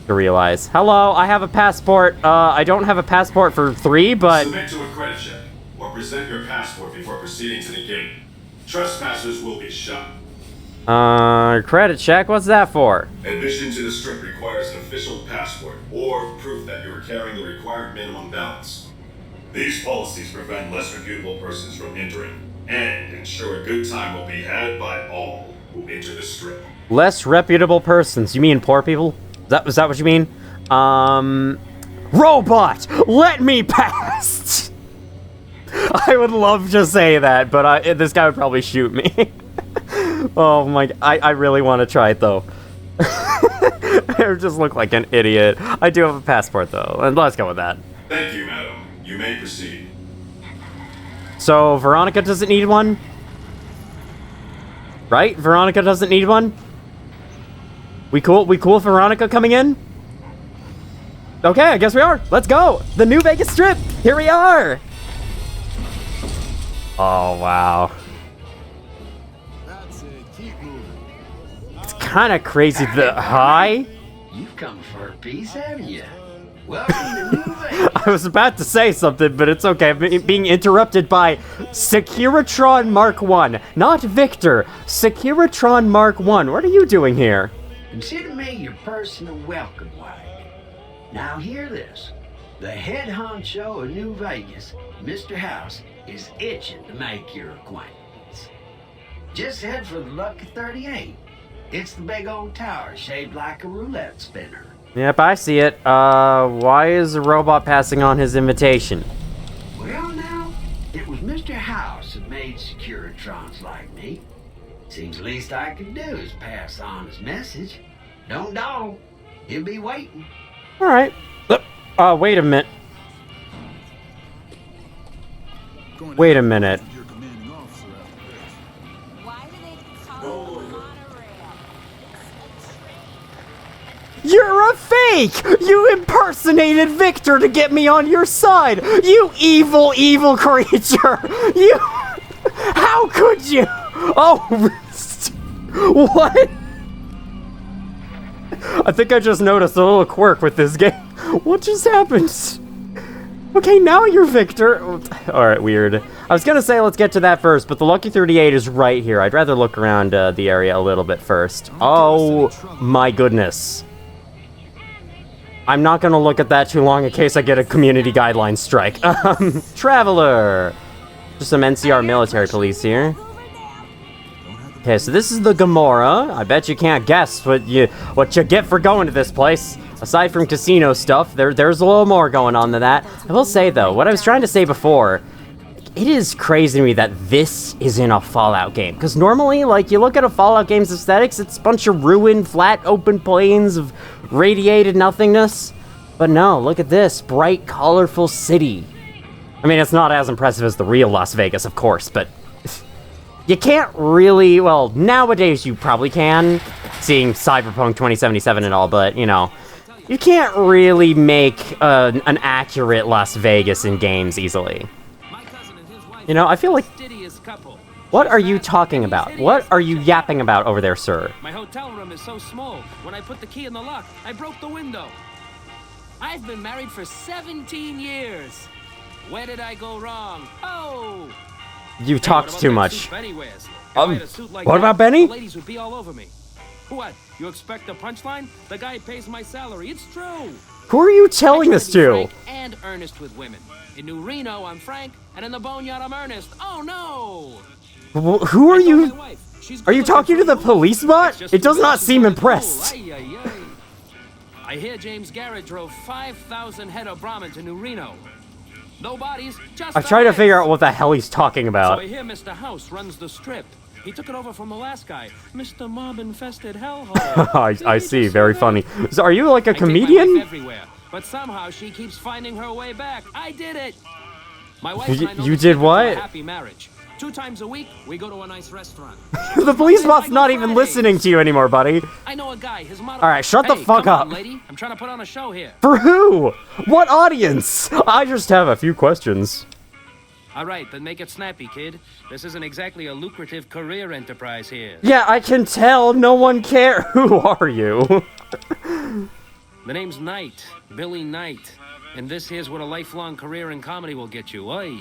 to realize. Hello, I have a passport. I don't have a passport for 3, but... Submit to a credit check, or present your passport before proceeding to the gate. Trespassers will be shot. Credit check? What's that for? Admission to the strip requires an official passport, or proof that you are carrying the required minimum balance. These policies prevent less reputable persons from entering, and ensure a good time will be had by all who enter the strip. Less reputable persons? You mean poor people? Is that what you mean? Robot! Let me pass! I would love to say that, but this guy would probably shoot me. Oh my... I really want to try it, though. I just look like an idiot. I do have a passport, though, and let's go with that. Thank you, madam. You may proceed. So, Veronica doesn't need one? Right? Veronica doesn't need one? We cool with Veronica coming in? Okay, I guess we are. Let's go. The New Vegas Strip. Here we are. Oh, wow. That's it. Keep moving. It's kind of crazy. Hi? You've come for a piece, haven't you? Welcome to New Vegas. I was about to say something, but it's okay. I'm being interrupted by Securitron Mark 1. Not Victor. Securitron Mark 1. What are you doing here? Consider me your personal welcome wagon. Now hear this. The head honcho of New Vegas, Mr. House, is itching to make your acquaintance. Just head for the Lucky 38. It's the big old tower shaped like a roulette spinner. Yep, I see it. Why is the robot passing on his invitation? Well now, it was Mr. House that made Securitrons like me. Seems the least I can do is pass on his message. Don't dawdle. He'll be waiting. Alright. Wait a minute. Wait a minute. You're a fake! You impersonated Victor to get me on your side! You evil, evil creature! You... How could you? Oh... What? I think I just noticed a little quirk with this game. What just happened? Okay, now you're Victor. Alright, weird. I was gonna say let's get to that first, but the Lucky 38 is right here. I'd rather look around the area a little bit first. Oh my goodness. I'm not gonna look at that too long in case I get a community guidelines strike. Traveler! Just some NCR military police here. Okay, so this is the Gomorrah. I bet you can't guess what you get for going to this place. Aside from casino stuff, there's a little more going on than that. I will say, though, what I was trying to say before, it is crazy to me that this is in a Fallout game. Because normally, like, you look at a Fallout game's aesthetics, it's a bunch of ruined, flat, open plains of radiated nothingness. But no, look at this. Bright, colorful city. I mean, it's not as impressive as the real Las Vegas, of course, but you can't really, well, nowadays you probably can, seeing Cyberpunk 2077 and all, but, you know, you can't really make an accurate Las Vegas in games easily. You know, I feel like... What are you talking about? What are you yapping about over there, sir? My hotel room is so small. When I put the key in the lock, I broke the window. I've been married for 17 years. Where did I go wrong? Oh! You talked too much. What about Benny? The ladies would be all over me. What? You expect a punchline? The guy pays my salary. It's true. Who are you telling this to? Frank and earnest with women. In New Reno, I'm Frank, and in the Boneyard, I'm Ernest. Oh no! Who are you? Are you talking to the police bot? It does not seem impressed. I hear James Garrett drove 5,000 head of Brahmin to New Reno. No bodies, just I'm trying to figure out what the hell he's talking about. So I hear Mr. House runs the strip. He took it over from the last guy, Mr. Mob-infested hellhole. I see, very funny. So are you like a comedian? I take my wife everywhere, but somehow she keeps finding her way back. I did it. My wife and I know you the did secret to what? a happy marriage. 2 times a week, we go to a nice restaurant. The police bot's not even listening to you anymore, buddy. I know a guy, his motto. All right, shut the fuck come up. on, lady. I'm trying to put on a show here. For who? What audience? I just have a few questions. All right, then make it snappy, kid. This isn't exactly a lucrative career enterprise here. Yeah, I can tell. No one cares. Who are you? The name's Knight, Billy Knight. And this here's what a lifelong career in comedy will get you. Oi.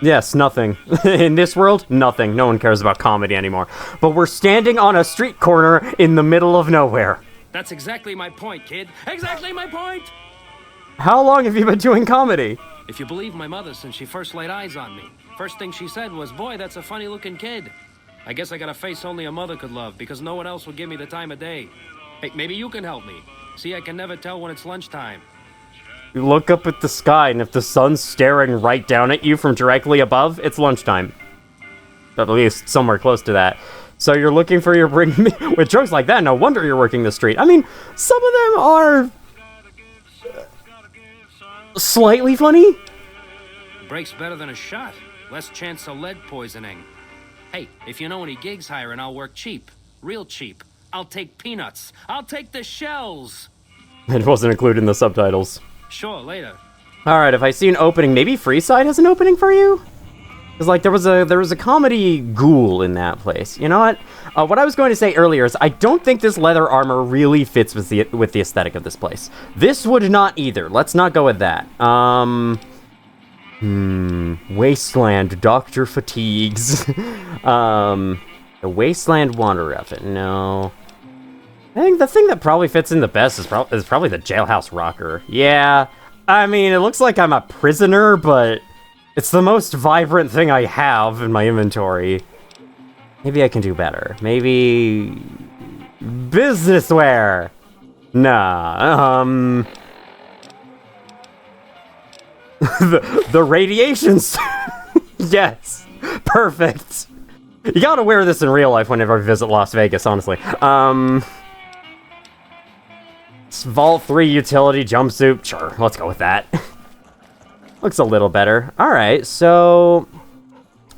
Yes, nothing. In this world, nothing. No one cares about comedy anymore. But we're standing on a street corner in the middle of nowhere. That's exactly my point, kid. Exactly my point! How long have you been doing comedy? If you believe my mother since she first laid eyes on me. First thing she said was, boy, that's a funny-looking kid. I guess I got a face only a mother could love because no one else would give me the time of day. Hey, maybe you can help me. See, I can never tell when it's lunchtime. You look up at the sky, and if the sun's staring right down at you from directly above, it's lunchtime. At least somewhere close to that. So you're looking for your bring me with jokes like that. No wonder you're working the street. I mean, some of them are slightly funny. Breaks better than a shot. Less chance of lead poisoning. Hey, if you know any gigs hiring, I'll work cheap. Real cheap. I'll take peanuts. I'll take the shells. It wasn't included in the subtitles. Sure, later. Alright, if I see an opening, maybe Freeside has an opening for you? Because, like, there was a comedy ghoul in that place. You know what? What I was going to say earlier is I don't think this leather armor really fits with the aesthetic of this place. This would not either. Let's not go with that. Wasteland, Dr. Fatigues. The Wasteland Wanderer outfit. No. I think the thing that probably fits in the best is probably the Jailhouse Rocker. Yeah, I mean, it looks like I'm a prisoner, but it's the most vibrant thing I have in my inventory. Maybe I can do better. Maybe business wear. Nah, the radiations. Yes, perfect. You gotta wear this in real life whenever I visit Las Vegas, honestly. Vault 3 utility jumpsuit. Sure, let's go with that. Looks a little better. Alright, so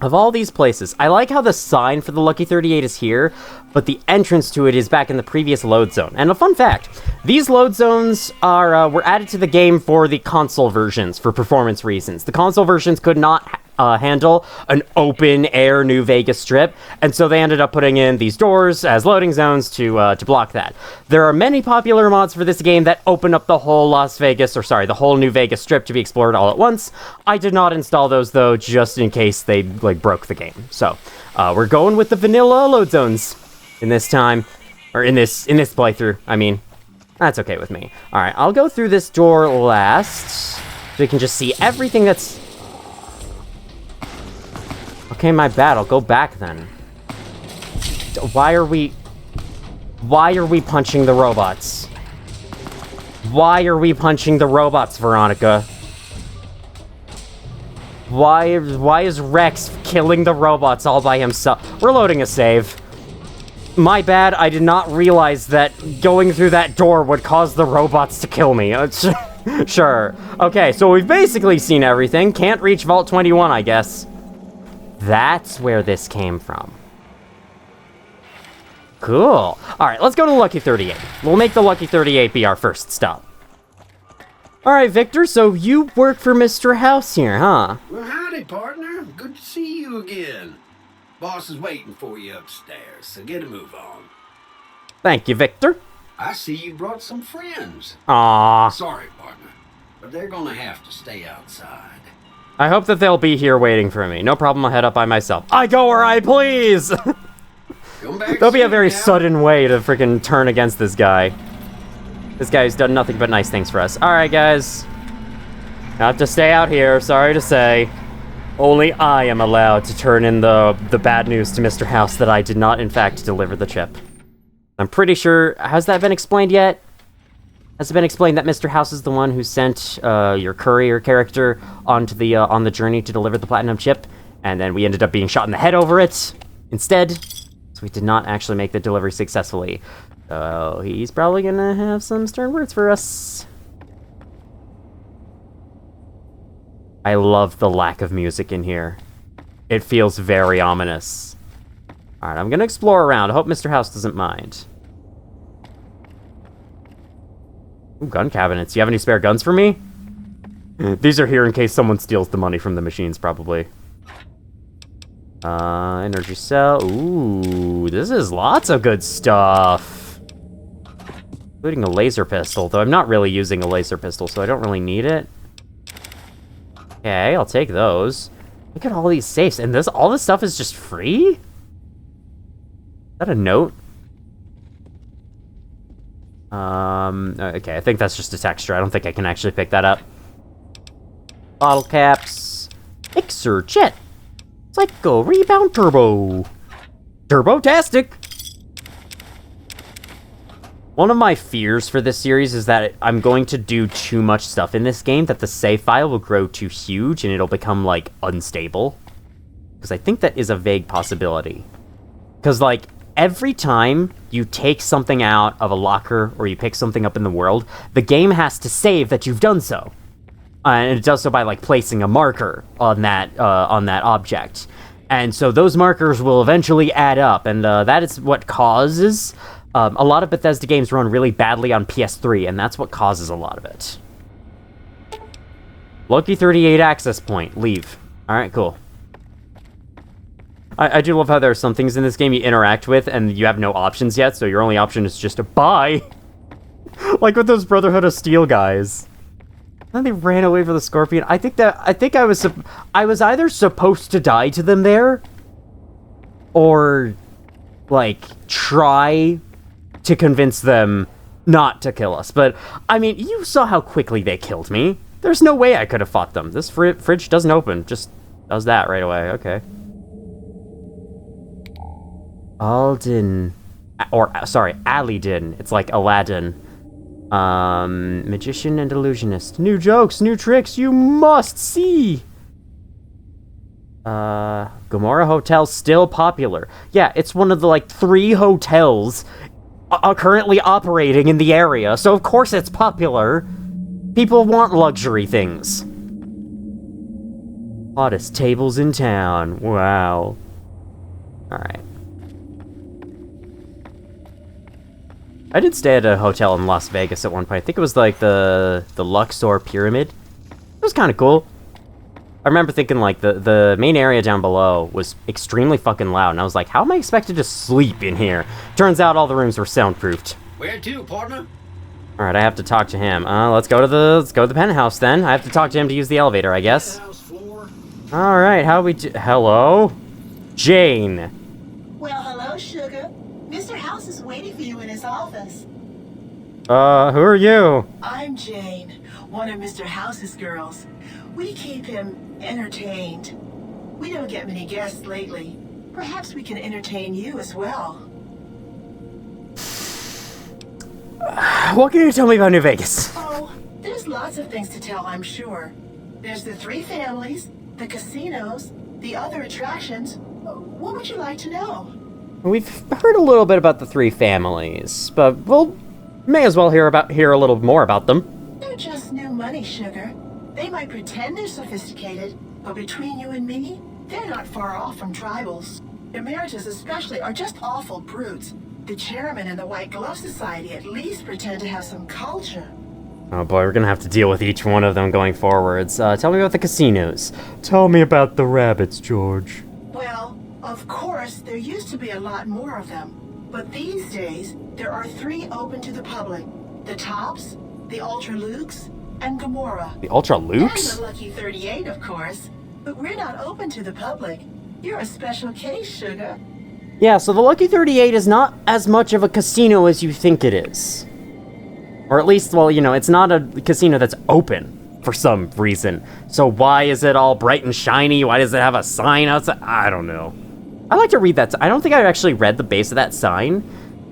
of all these places, I like how the sign for the Lucky 38 is here, but the entrance to it is back in the previous load zone. And a fun fact, these load zones are were added to the game for the console versions for performance reasons. The console versions could not handle an open-air New Vegas Strip, and so they ended up putting in these doors as loading zones to block that. There are many popular mods for this game that open up the whole the whole New Vegas Strip to be explored all at once. I did not install those, though, just in case they, like, broke the game. So, we're going with the vanilla load zones in this time, or in this playthrough, I mean. That's okay with me. Alright, I'll go through this door last, so we can just see everything that's... Okay, my bad, I'll go back then. Why are we punching the robots? Why are we punching the robots, Veronica? Why is Rex killing the robots all by himself? We're loading a save. My bad, I did not realize that going through that door would cause the robots to kill me. Sure. Okay, so we've basically seen everything. Can't reach Vault 21, I guess. That's where this came from. Cool. Alright, let's go to Lucky 38. We'll make the Lucky 38 be our first stop. Alright, Victor, so you work for Mr. House here, huh? Well, howdy, partner. Good to see you again. Boss is waiting for you upstairs, so get a move on. Thank you, Victor. I see you brought some friends. Aww. Sorry, partner, but they're gonna have to stay outside. I hope that they'll be here waiting for me. No problem, I'll head up by myself. I go where I please! There'll be a very sudden way to freaking turn against this guy. This guy's done nothing but nice things for us. Alright, guys. I have to stay out here, sorry to say. Only I am allowed to turn in the bad news to Mr. House that I did not, in fact, deliver the chip. I'm pretty sure... Has that been explained yet? Has it been explained that Mr. House is the one who sent your courier character onto the on the journey to deliver the platinum chip, and then we ended up being shot in the head over it instead? So we did not actually make the delivery successfully. So he's probably gonna have some stern words for us. I love the lack of music in here. It feels very ominous. Alright, I'm gonna explore around. I hope Mr. House doesn't mind. Ooh, gun cabinets. Do you have any spare guns for me? These are here in case someone steals the money from the machines, probably. Energy cell. Ooh, this is lots of good stuff. Including a laser pistol, though I'm not really using a laser pistol, so I don't really need it. Okay, I'll take those. Look at all these safes, and all this stuff is just free? Is that a note? Okay, I think that's just a texture. I don't think I can actually pick that up. Bottle caps. Mixer jet. Psycho rebound turbo. Turbo-tastic. One of my fears for this series is that I'm going to do too much stuff in this game, that the save file will grow too huge and it'll become, like, unstable. Because I think that is a vague possibility. Because, like, every time you take something out of a locker or you pick something up in the world, the game has to save that you've done so. And it does so by, like, placing a marker on that object. And so those markers will eventually add up, and that is what causes... a lot of Bethesda games run really badly on PS3, and that's what causes a lot of it. Lucky 38 access point. Leave. Alright, cool. I do love how there are some things in this game you interact with, and you have no options yet, so your only option is just to buy. Like with those Brotherhood of Steel guys. And then they ran away for the Scorpion. I think I was either supposed to die to them there, or, like, try to convince them not to kill us. But, I mean, you saw how quickly they killed me. There's no way I could have fought them. This fridge doesn't open. Just does that right away. Okay. Alden. Or, sorry, Alidin. It's like Aladdin. Magician and illusionist. New jokes, new tricks, you must see! Gomorrah Hotel still popular. Yeah, it's one of the, like, 3 hotels currently operating in the area, so of course it's popular. People want luxury things. Hottest tables in town. Wow. Alright. I did stay at a hotel in Las Vegas at one point. I think it was like the Luxor Pyramid. It was kind of cool. I remember thinking, like, the main area down below was extremely fucking loud, and I was like, how am I expected to sleep in here? Turns out all the rooms were soundproofed. Where to, partner? Alright, I have to talk to him. Let's go to the penthouse, then. I have to talk to him to use the elevator, I guess. Alright, how we do... Hello? Jane. Well, hello, Sugar. Mr. House is waiting for you in his office. Who are you? I'm Jane, one of Mr. House's girls. We keep him entertained. We don't get many guests lately. Perhaps we can entertain you as well. What can you tell me about New Vegas? Oh, there's lots of things to tell, I'm sure. There's the 3 families, the casinos, the other attractions. What would you like to know? We've heard a little bit about the 3 families, but we'll may as well hear a little more about them. They're just new money, Sugar. They might pretend they're sophisticated, but between you and me, they're not far off from tribals. Emeritus especially are just awful brutes. The chairman and the White Glove Society at least pretend to have some culture. Oh boy, we're gonna have to deal with each one of them going forwards. Tell me about the casinos. Tell me about the rabbits, George. Well, of course, there used to be a lot more of them. But these days, there are 3 open to the public. The Tops, the Ultra Lukes, and Gamora. The Ultra Lukes? And the Lucky 38, of course. But we're not open to the public. You're a special case, Sugar. Yeah, so the Lucky 38 is not as much of a casino as you think it is. Or at least, well, you know, it's not a casino that's open for some reason. So why is it all bright and shiny? Why does it have a sign outside? I don't know. I'd like to read that. I don't think I've actually read the base of that sign.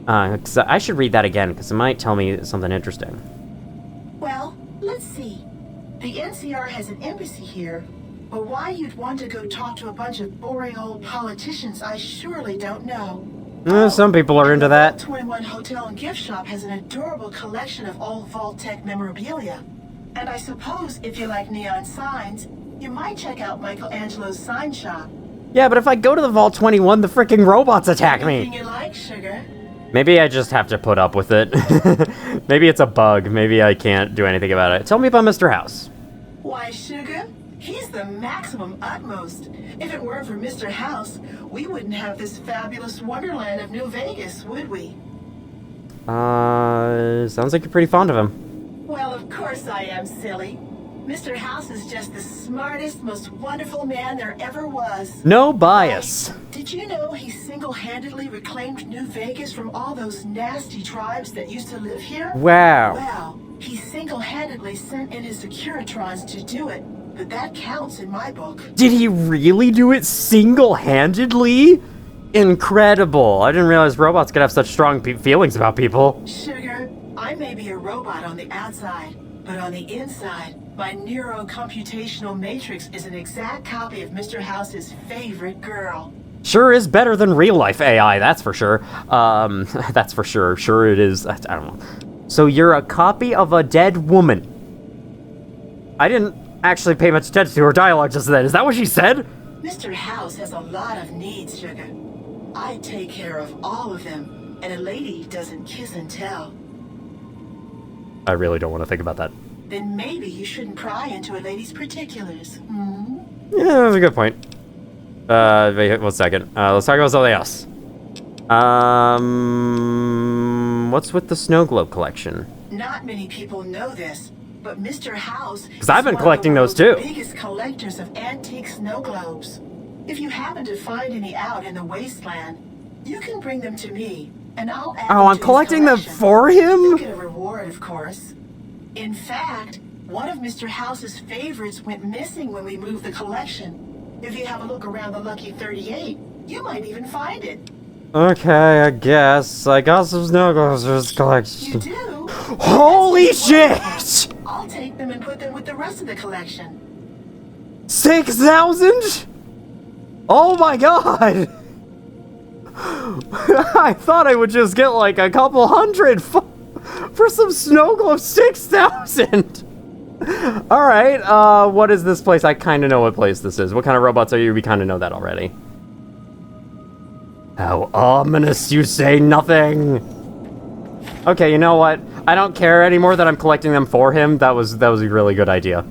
'Cause I should read that again, because it might tell me something interesting. Well, let's see. The NCR has an embassy here, but why you'd want to go talk to a bunch of boring old politicians, I surely don't know. Some people are into that. 21 Hotel and Gift Shop has an adorable collection of old Vault-Tec memorabilia. And I suppose if you like neon signs, you might check out Michelangelo's sign shop. Yeah, but if I go to the Vault 21, the freaking robots attack me. Anything you like, Sugar? Maybe I just have to put up with it. Maybe it's a bug. Maybe I can't do anything about it. Tell me about Mr. House. Why, Sugar? He's the maximum utmost. If it weren't for Mr. House, we wouldn't have this fabulous wonderland of New Vegas, would we? Sounds like you're pretty fond of him. Well, of course I am, silly. Mr. House is just the smartest, most wonderful man there ever was. No bias. Did you know he single-handedly reclaimed New Vegas from all those nasty tribes that used to live here? Wow. Well, he single-handedly sent in his Securitrons to do it, but that counts in my book. Did he really do it single-handedly? Incredible. I didn't realize robots could have such strong feelings about people. Sugar, I may be a robot on the outside, but on the inside, my neurocomputational matrix is an exact copy of Mr. House's favorite girl. Sure is better than real-life AI, that's for sure. That's for sure. Sure it is. I don't know. So you're a copy of a dead woman. I didn't actually pay much attention to her dialogue just then. Is that what she said? Mr. House has a lot of needs, Sugar. I take care of all of them, and a lady doesn't kiss and tell. I really don't want to think about that. Then maybe you shouldn't pry into a lady's particulars. Hmm? Yeah, that's a good point. Wait 1 second. Let's talk about something else. What's with the snow globe collection? Not many people know this, but Mr. House Because I've been collecting those too. Biggest collectors of antique snow globes. If you happen to find any out in the wasteland, you can bring them to me, and I'll add Oh, I'm collecting them for him? You'll get a reward, of course. In fact, one of Mr. House's favorites went missing when we moved the collection. If you have a look around the Lucky 38, you might even find it. Okay, I guess. I got some snow globes for this collection. You do? Holy shit! I'll take them and put them with the rest of the collection. 6,000? Oh my god! I thought I would just get like a couple hundred for some snow globes. 6,000! Alright, what is this place? I kind of know what place this is. What kind of robots are you? We kind of know that already. How ominous, you say nothing! Okay, you know what? I don't care anymore that I'm collecting them for him. That was a really good idea.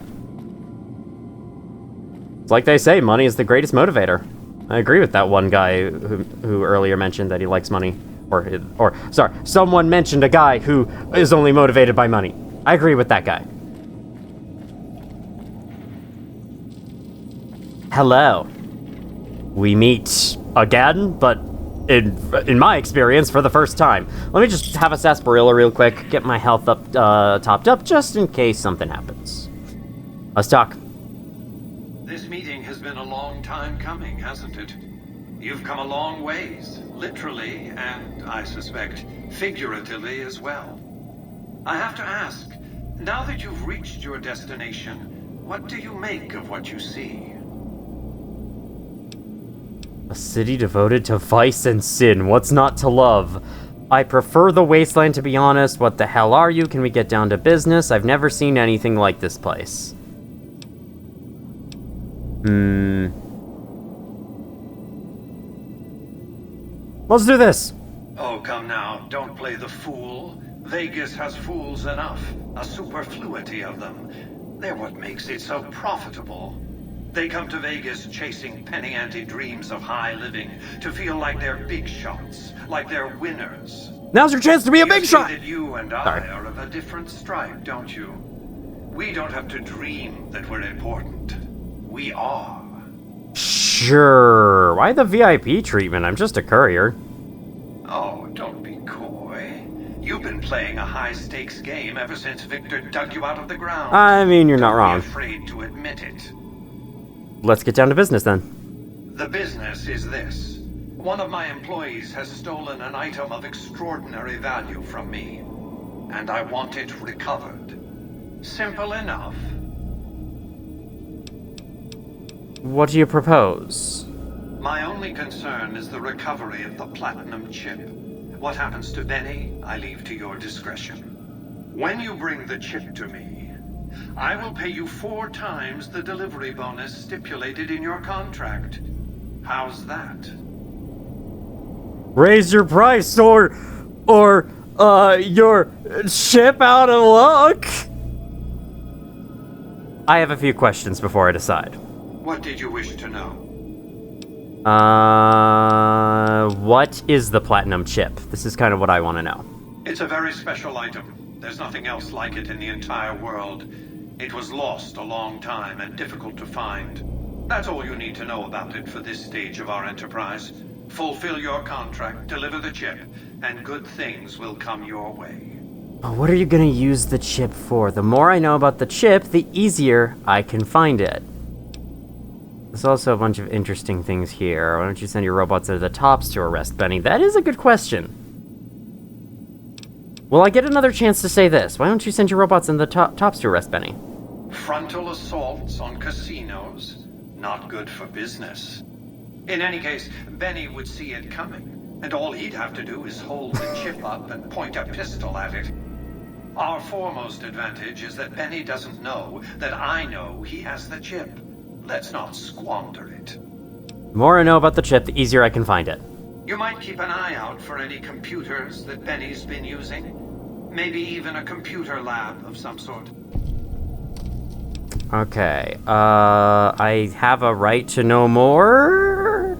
like they say, money is the greatest motivator. I agree with that one guy who earlier mentioned that he likes money. Or sorry, someone mentioned a guy who is only motivated by money. I agree with that guy. Hello. We meet again, but in my experience, for the first time. Let me just have a sarsaparilla real quick, get my health up, topped up, just in case something happens. Let's talk. This meeting has been a long time coming, hasn't it? You've come a long ways, literally, and I suspect figuratively as well. I have to ask, now that you've reached your destination, what do you make of what you see? A city devoted to vice and sin. What's not to love? I prefer the wasteland, to be honest. What the hell are you? Can we get down to business? I've never seen anything like this place. Let's do this. Oh, come now. Don't play the fool. Vegas has fools enough. A superfluity of them. They're what makes it so profitable. They come to Vegas chasing penny-ante dreams of high living, to feel like they're big shots, like they're winners. Now's your chance to be a big shot! That you and I are of a different stripe, don't you? We don't have to dream that we're important. We are. Sure. Why the VIP treatment? I'm just a courier. Oh, don't be coy. You've been playing a high-stakes game ever since Victor dug you out of the ground. I mean, you're not wrong. Don't be afraid to admit it. Let's get down to business then. The business is this. One of my employees has stolen an item of extraordinary value from me, and I want it recovered. Simple enough. What do you propose? My only concern is the recovery of the platinum chip. What happens to Benny, I leave to your discretion. When you bring the chip to me, I will pay you 4 times the delivery bonus stipulated in your contract. How's that? Raise your price or your ship out of luck? I have a few questions before I decide. What did you wish to know? What is the platinum chip? This is kind of what I want to know. It's a very special item. There's nothing else like it in the entire world. It was lost a long time and difficult to find. That's all you need to know about it for this stage of our enterprise. Fulfill your contract, deliver the chip, and good things will come your way. What are you gonna use the chip for? The more I know about the chip, the easier I can find it. There's also a bunch of interesting things here. Why don't you send your robots to the tops to arrest Benny? That is a good question. Will I get another chance to say this? Why don't you send your robots in the tops to arrest Benny? Frontal assaults on casinos, not good for business. In any case, Benny would see it coming, and all he'd have to do is hold the chip up and point a pistol at it. Our foremost advantage is that Benny doesn't know that I know he has the chip. Let's not squander it. The more I know about the chip, the easier I can find it. You might keep an eye out for any computers that Benny's been using. Maybe even a computer lab of some sort. Okay, I have a right to know more?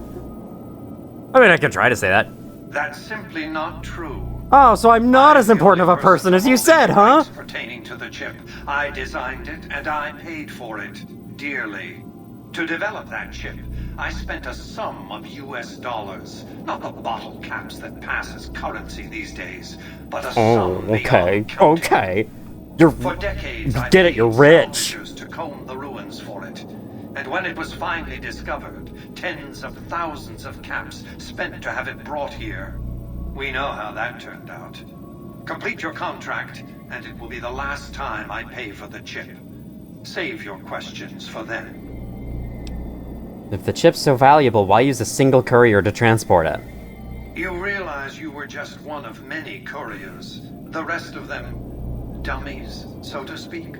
I mean, I could try to say that. That's simply not true. Oh, so I'm not as important of a person as you said, huh? Pertaining to the chip. I designed it and I paid for it dearly. To develop that chip, I spent a sum of US dollars. Not the bottle caps that pass as currency these days, but a sum okay. For decades, I get it, you're rich. To comb the ruins for it. And when it was finally discovered, tens of thousands of caps spent to have it brought here. We know how that turned out. Complete your contract, and it will be the last time I pay for the chip. Save your questions for then. If the chip's so valuable, why use a single courier to transport it? You realize you were just one of many couriers. The rest of them, dummies, so to speak.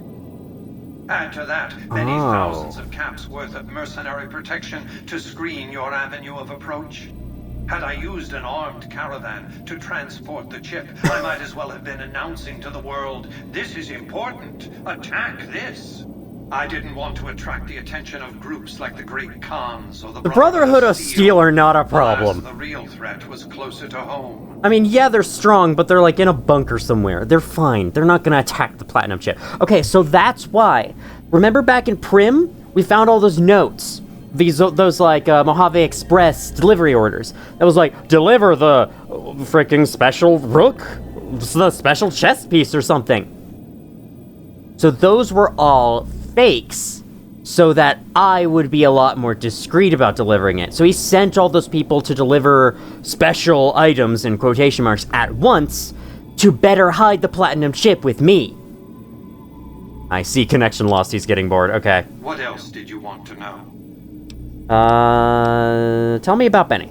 Add to that many thousands of caps worth of mercenary protection to screen your avenue of approach. Had I used an armed caravan to transport the chip, I might as well have been announcing to the world, this is important, attack this. I didn't want to attract the attention of groups like the Great Khans or The Brotherhood of Steel are not a problem. The real threat was closer to home. I mean, yeah, they're strong, but they're like in a bunker somewhere. They're fine. They're not gonna attack the Platinum Chip. Okay, so that's why. Remember back in Prim, we found all those notes. Those like Mojave Express delivery orders. That was like, deliver the freaking special rook, the special chess piece or something. So those were all fakes, so that I would be a lot more discreet about delivering it. So he sent all those people to deliver special items, in quotation marks, at once, to better hide the Platinum Chip with me. I see connection lost, he's getting bored, okay. What else did you want to know? Tell me about Benny.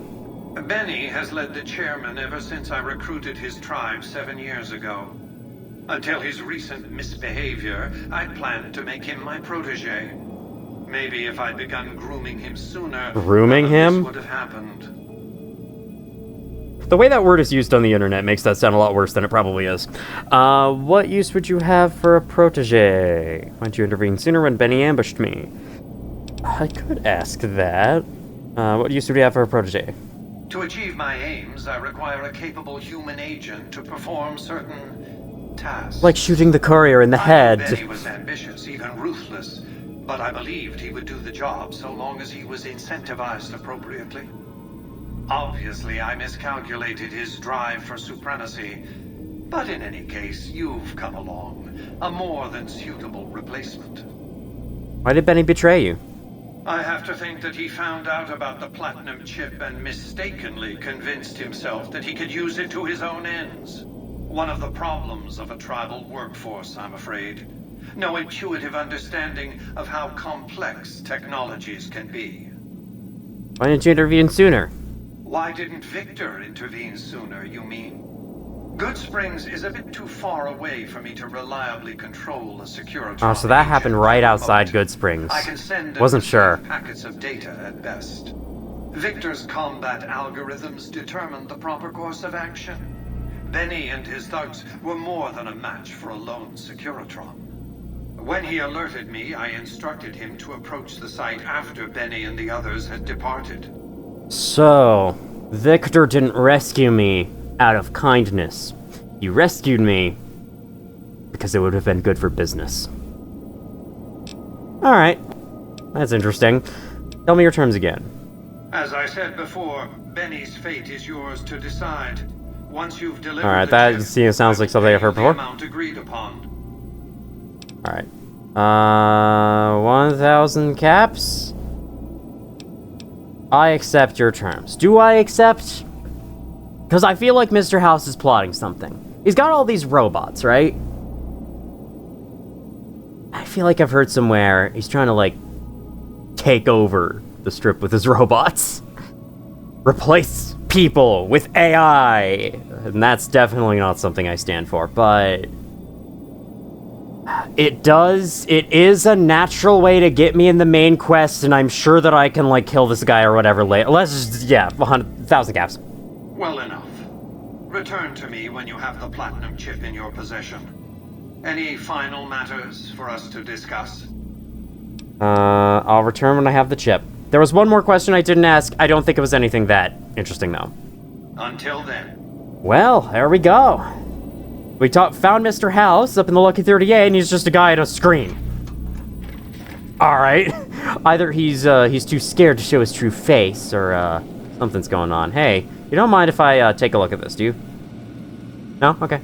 Benny has led the chairman ever since I recruited his tribe 7 years ago. Until his recent misbehavior, I planned to make him my protege. Maybe if I'd begun grooming him sooner, grooming him? This would have happened. The way that word is used on the internet makes that sound a lot worse than it probably is. What use would you have for a protege? Why didn't you intervene sooner when Benny ambushed me? I could ask that. What use would you have for a protege? To achieve my aims, I require a capable human agent to perform certain tasks. Like shooting the courier in the head. Benny was ambitious, even ruthless, but I believed he would do the job so long as he was incentivized appropriately. Obviously, I miscalculated his drive for supremacy, but in any case, you've come along. A more than suitable replacement. Why did Benny betray you? I have to think that he found out about the Platinum Chip and mistakenly convinced himself that he could use it to his own ends. One of the problems of a tribal workforce, I'm afraid. No intuitive understanding of how complex technologies can be. Why didn't you intervene sooner? Why didn't Victor intervene sooner, you mean? Goodsprings is a bit too far away for me to reliably control a Securitron. Oh, so that happened right outside Goodsprings. I can send Wasn't sure. packets of data at best. Victor's combat algorithms determined the proper course of action. Benny and his thugs were more than a match for a lone Securitron. When he alerted me, I instructed him to approach the site after Benny and the others had departed. So, Victor didn't rescue me out of kindness. He rescued me because it would have been good for business. Alright. That's interesting. Tell me your terms again. As I said before, Benny's fate is yours to decide. Once you've delivered Alright, that sounds like something I've heard before. Amount agreed upon. Alright. 1,000 caps? I accept your terms. Do I accept? Because I feel like Mr. House is plotting something. He's got all these robots, right? I feel like I've heard somewhere he's trying to, like, take over the strip with his robots. Replace people with AI. And that's definitely not something I stand for, but it is a natural way to get me in the main quest, and I'm sure that I can, like, kill this guy or whatever later. Let's just, yeah, 1,000 caps. Well enough. Return to me when you have the Platinum Chip in your possession. Any final matters for us to discuss? I'll return when I have the chip. There was one more question I didn't ask. I don't think it was anything that interesting, though. Until then. Well, there we go. We found Mr. House up in the Lucky 38, and he's just a guy at a screen. Alright. Either he's too scared to show his true face, or, something's going on. Hey, you don't mind if I, take a look at this, do you? No? Okay.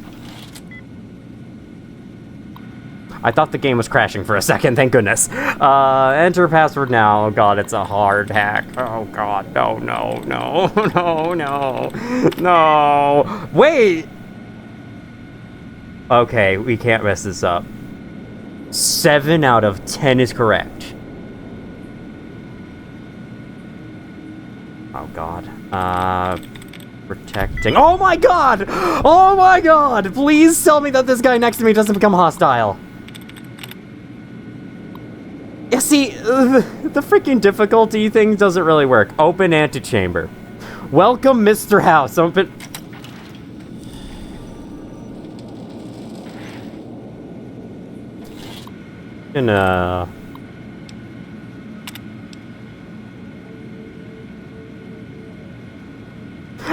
I thought the game was crashing for a second, thank goodness. Enter password now. Oh god, it's a hard hack. Oh god, no, no, no, no, no, no. Wait! Okay, we can't mess this up. 7 out of 10 is correct. Oh god. Protecting. Oh my god! Oh my god! Please tell me that this guy next to me doesn't become hostile. Yeah, see, the freaking difficulty thing doesn't really work. Open antechamber. Welcome, Mr. House. Open.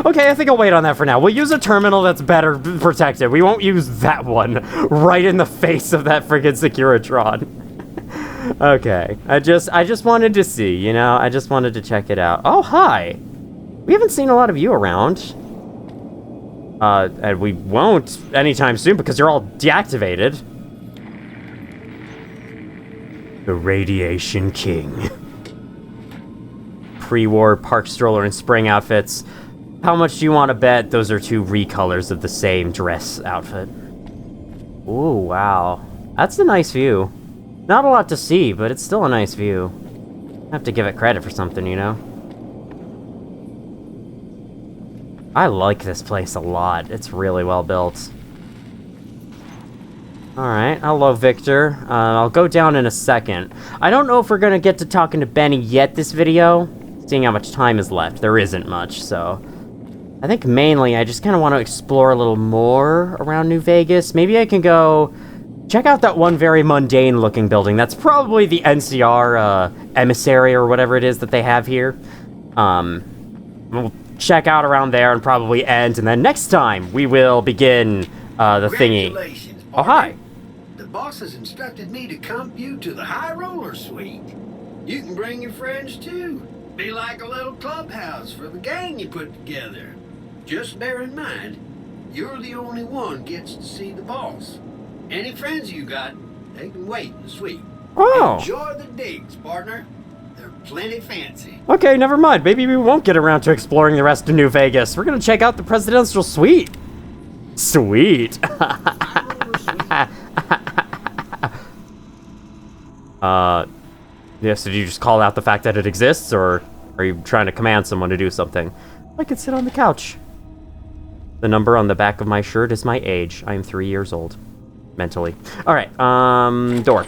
Okay, I think I'll wait on that for now. We'll use a terminal that's better protected. We won't use that one right in the face of that friggin' Securitron. Okay, I just wanted to see, you know? I just wanted to check it out. Oh, hi! We haven't seen a lot of you around. And we won't anytime soon because you're all deactivated. The Radiation King. Pre-war park stroller and spring outfits. How much do you want to bet those are two recolors of the same dress outfit? Ooh, wow. That's a nice view. Not a lot to see, but it's still a nice view. I have to give it credit for something, you know? I like this place a lot. It's really well built. Alright, hello, Victor. I'll go down in a second. I don't know if we're gonna get to talking to Benny yet this video, seeing how much time is left. There isn't much, so... I think mainly I just kind of want to explore a little more around New Vegas. Maybe I can go check out that one very mundane-looking building. That's probably the NCR emissary or whatever it is that they have here. We'll check out around there and probably end, and then next time we will begin the thingy. Oh, hi. The boss has instructed me to comp you to the High Roller Suite. You can bring your friends too. Be like a little clubhouse for the gang you put together. Just bear in mind, you're the only one gets to see the boss. Any friends you got, they can wait in the suite. Oh. Enjoy the digs, partner. They're plenty fancy. Okay, never mind. Maybe we won't get around to exploring the rest of New Vegas. We're gonna check out the presidential suite. Sweet. Yes, did you just call out the fact that it exists, or are you trying to command someone to do something? I could sit on the couch. The number on the back of my shirt is my age. I am 3 years old. Mentally. Alright, door.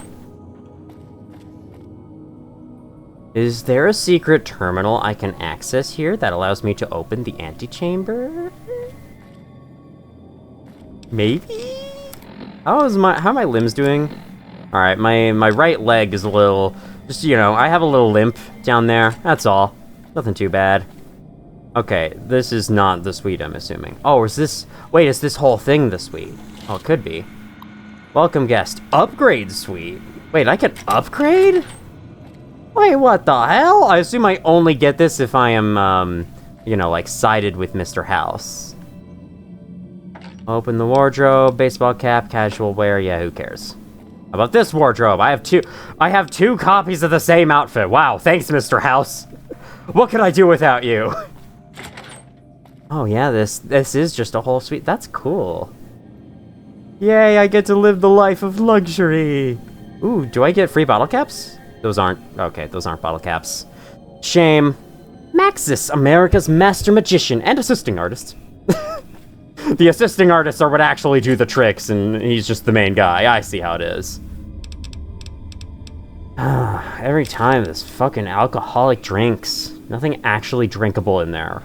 Is there a secret terminal I can access here that allows me to open the antechamber? Maybe? How are my limbs doing? Alright, my right leg is a little... Just, you know, I have a little limp down there. That's all. Nothing too bad. Okay, this is not the suite, I'm assuming. Oh, is this... Wait, is this whole thing the suite? Oh, it could be. Welcome guest. Upgrade suite. Wait, I can upgrade? Wait, what the hell? I assume I only get this if I am, you know, like, sided with Mr. House. Open the wardrobe, baseball cap, casual wear. Yeah, who cares? How about this wardrobe? I have two copies of the same outfit. Wow, thanks, Mr. House. What can I do without you? Oh yeah, this is just a whole suite. That's cool. Yay, I get to live the life of luxury. Ooh, do I get free bottle caps? Those aren't bottle caps. Shame. Maxis, America's master magician and assisting artist. The assisting artists are what actually do the tricks, and he's just the main guy. I see how it is. Every time, this fucking alcoholic drinks. Nothing actually drinkable in there.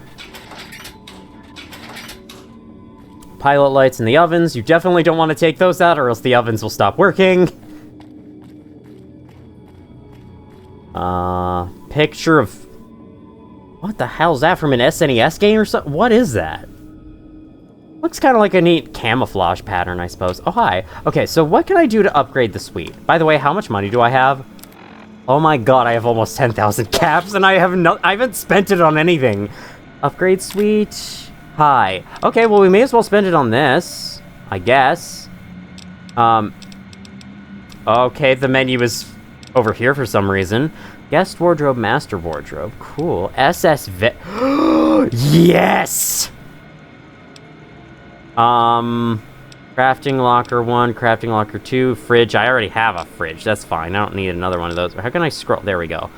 Pilot lights in the ovens. You definitely don't want to take those out, or else the ovens will stop working. Picture of... What the hell is that, from an SNES game or something? What is that? Looks kind of like a neat camouflage pattern, I suppose. Oh, hi. Okay, so what can I do to upgrade the suite? By the way, how much money do I have? Oh my god, I have almost 10,000 caps, and I haven't spent it on anything. Upgrade suite. Hi. Okay, well, we may as well spend it on this, I guess. Okay, the menu is over here for some reason. Guest wardrobe, master wardrobe. Cool. SSV. Yes! Crafting locker 1, crafting locker 2, fridge. I already have a fridge. That's fine. I don't need another one of those. How can I scroll? There we go.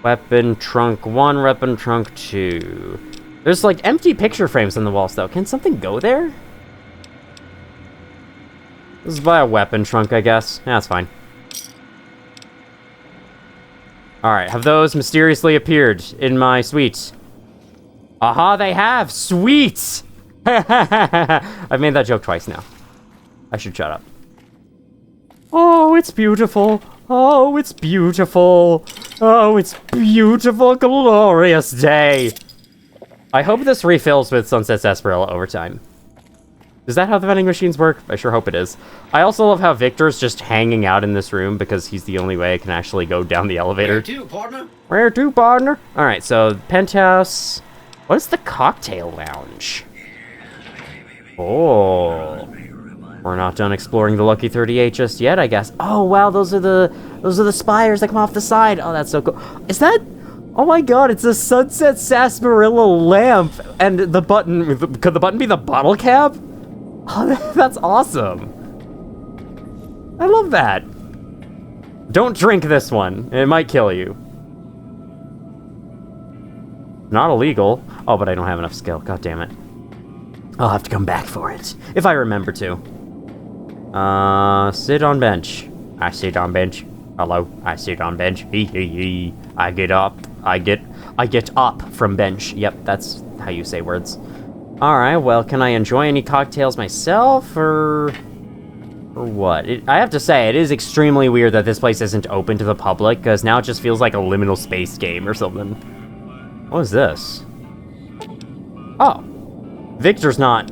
Weapon trunk 1, weapon trunk 2. There's like empty picture frames on the walls though. Can something go there? This is by a weapon trunk, I guess. Yeah, that's fine. Alright, have those mysteriously appeared in my suite? Aha, they have! Sweet! I've made that joke twice now. I should shut up. Oh, it's beautiful. Oh, it's beautiful. Oh, it's beautiful, glorious day. I hope this refills with Sunset Sarsaparilla over time. Is that how the vending machines work? I sure hope it is. I also love how Victor's just hanging out in this room because he's the only way I can actually go down the elevator. Where to, partner? Where to, partner? Alright, so penthouse. What is the cocktail lounge? Oh. We're not done exploring the Lucky 38 just yet, I guess. Oh wow, those are the spires that come off the side. Oh, that's so cool. Is that... Oh my god, it's a Sunset Sarsaparilla lamp! And the button... Could the button be the bottle cap? Oh, that's awesome. I love that. Don't drink this one. It might kill you. Not illegal. Oh, but I don't have enough skill. God damn it. I'll have to come back for it. If I remember to. Sit on bench. I sit on bench. Hello. I sit on bench. Hee hee hee. I get up. I get up from bench. Yep, that's how you say words. Alright, well, can I enjoy any cocktails myself, or what? I have to say, it is extremely weird that this place isn't open to the public, because now it just feels like a liminal space game or something. What is this? Oh. Victor's not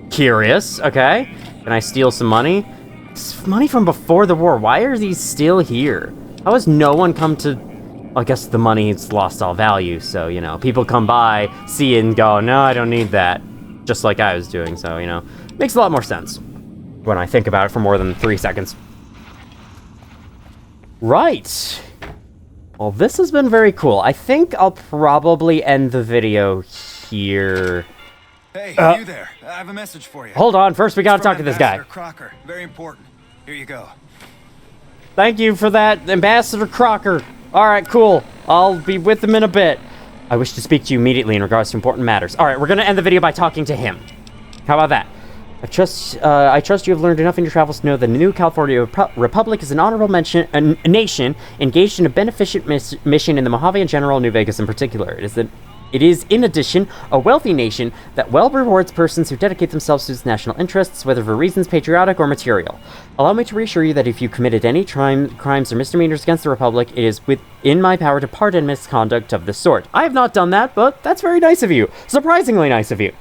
curious, okay. Can I steal some money? It's money from before the war. Why are these still here? How has no one come to... I guess the money's lost all value, so, you know, people come by, see it, and go, no, I don't need that. Just like I was doing, so, you know, makes a lot more sense when I think about it for more than 3 seconds. Right. Well, this has been very cool. I think I'll probably end the video here. Hey, you there. I have a message for you. Hold on, first we gotta talk to this guy. Ambassador Crocker. Very important. Here you go. Thank you for that, Ambassador Crocker. Alright, cool. I'll be with him in a bit. I wish to speak to you immediately in regards to important matters. Alright, we're gonna end the video by talking to him. How about that? I trust you have learned enough in your travels to know that the New California Republic is an honorable a nation engaged in a beneficent mission in the Mojave in general, New Vegas in particular. It is, in addition, a wealthy nation that well rewards persons who dedicate themselves to its national interests, whether for reasons patriotic or material. Allow me to reassure you that if you committed any crimes or misdemeanors against the Republic, it is within my power to pardon misconduct of this sort. I have not done that, but that's very nice of you. Surprisingly nice of you.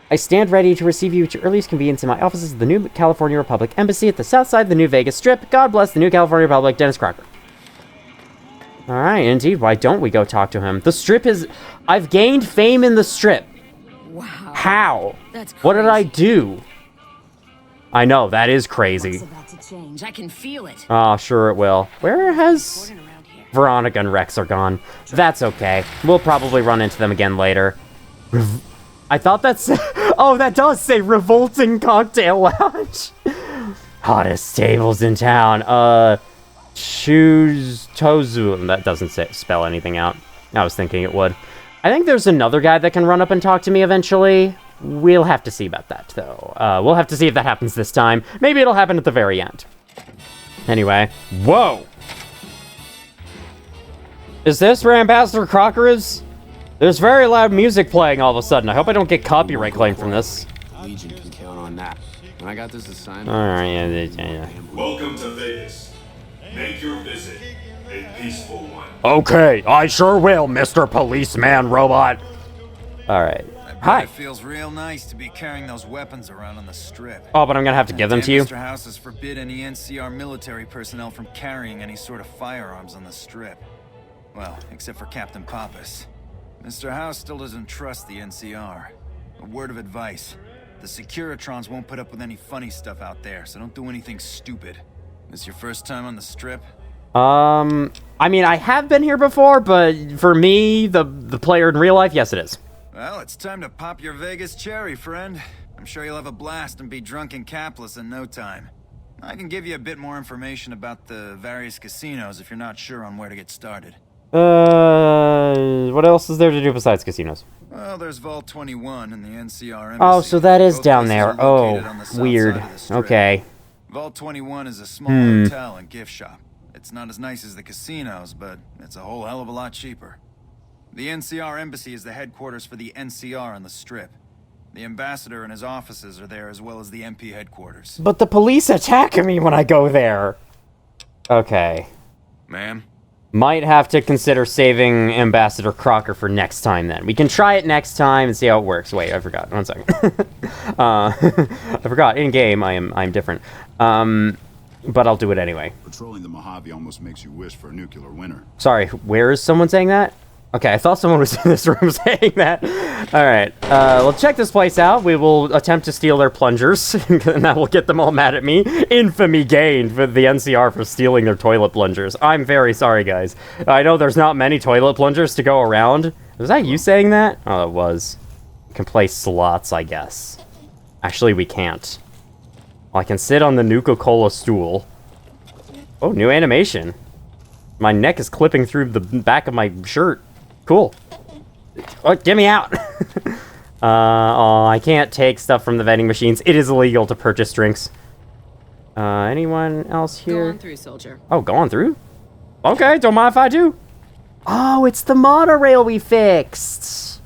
I stand ready to receive you at your earliest convenience in my offices of the New California Republic Embassy at the south side of the New Vegas Strip. God bless the New California Republic, Dennis Crocker. Alright, indeed, why don't we go talk to him? The Strip is... I've gained fame in the Strip. Wow. How? That's crazy. What did I do? I know, that is crazy. What's about to change? I can feel it. Oh, sure it will. Where has... Veronica and Rex are gone. That's okay. We'll probably run into them again later. I thought that said... Oh, that does say Revolting Cocktail Lounge. Hottest tables in town. Choose Tozu. That doesn't spell anything out. I was thinking it would. I think there's another guy that can run up and talk to me eventually. We'll have to see about that, though. We'll have to see if that happens this time. Maybe it'll happen at the very end. Anyway. Whoa! Is this where Ambassador Crocker is? There's very loud music playing all of a sudden. I hope I don't get copyright claim from this. Legion can count on that. When I got this assignment... Alright, yeah. Welcome to Vegas. Make your visit a peaceful one. Okay, I sure will, Mr. Policeman Robot. Alright. Hi. It feels real nice to be carrying those weapons around on the Strip. Oh, but I'm gonna have to give them to you? Mr. House has forbid any NCR military personnel from carrying any sort of firearms on the Strip. Well, except for Captain Pappas. Mr. House still doesn't trust the NCR. A word of advice. The Securitrons won't put up with any funny stuff out there, so don't do anything stupid. This your first time on the Strip? I mean, I have been here before, but for me, the player in real life, yes it is. Well, it's time to pop your Vegas cherry, friend. I'm sure you'll have a blast and be drunk and capless in no time. I can give you a bit more information about the various casinos if you're not sure on where to get started. What else is there to do besides casinos? Well, there's Vault 21 in the NCR Embassy. Oh, so that is Both down places there. are Oh, located on the south weird. side of the Strip. Okay. Vault 21 is a small hotel and gift shop. It's not as nice as the casinos, but it's a whole hell of a lot cheaper. The NCR Embassy is the headquarters for the NCR on the Strip. The ambassador and his offices are there, as well as the MP headquarters. But the police attack me when I go there. Okay. Ma'am? Might have to consider saving Ambassador Crocker for next time then. We can try it next time and see how it works. Wait, I forgot. 1 second. I forgot. In game, I'm different. But I'll do it anyway. Patrolling the Mojave almost makes you wish for a nuclear winter. Sorry, where is someone saying that? Okay, I thought someone was in this room saying that. Alright, we'll check this place out. We will attempt to steal their plungers, and that will get them all mad at me. Infamy gained for the NCR for stealing their toilet plungers. I'm very sorry, guys. I know there's not many toilet plungers to go around. Was that you saying that? Oh, it was. We can play slots, I guess. Actually, we can't. Well, I can sit on the Nuka-Cola stool. Oh, new animation. My neck is clipping through the back of my shirt. Cool. Oh, get me out! Oh, I can't take stuff from the vending machines. It is illegal to purchase drinks. Anyone else here? Go on through, soldier. Oh, go on through? Okay, don't mind if I do. Oh, it's the monorail we fixed!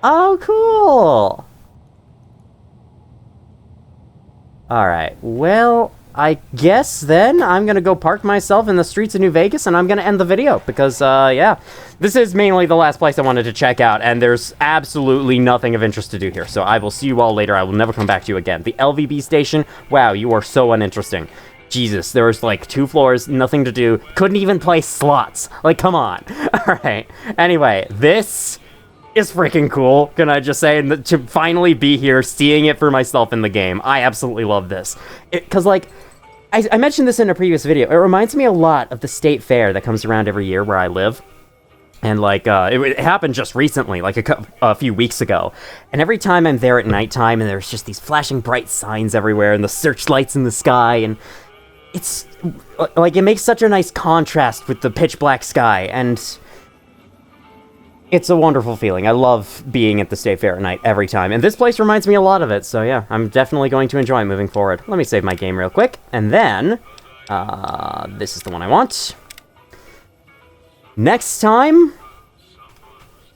Oh, cool! Alright, well, I guess then I'm gonna go park myself in the streets of New Vegas and I'm gonna end the video because, yeah. This is mainly the last place I wanted to check out, and there's absolutely nothing of interest to do here, so I will see you all later. I will never come back to you again. The LVB station, wow, you are so uninteresting. Jesus, there was like 2 floors, nothing to do, couldn't even play slots. Like, come on. Alright, anyway, this is freaking cool, can I just say, and to finally be here, seeing it for myself in the game. I absolutely love this. Because, like, I mentioned this in a previous video, it reminds me a lot of the state fair that comes around every year where I live. And, like, it happened just recently, like a few weeks ago. And every time I'm there at nighttime, and there's just these flashing bright signs everywhere, and the searchlights in the sky, and it's, like, it makes such a nice contrast with the pitch black sky, and it's a wonderful feeling. I love being at the State Fair at night every time, and this place reminds me a lot of it, so yeah, I'm definitely going to enjoy moving forward. Let me save my game real quick, and then, this is the one I want. Next time,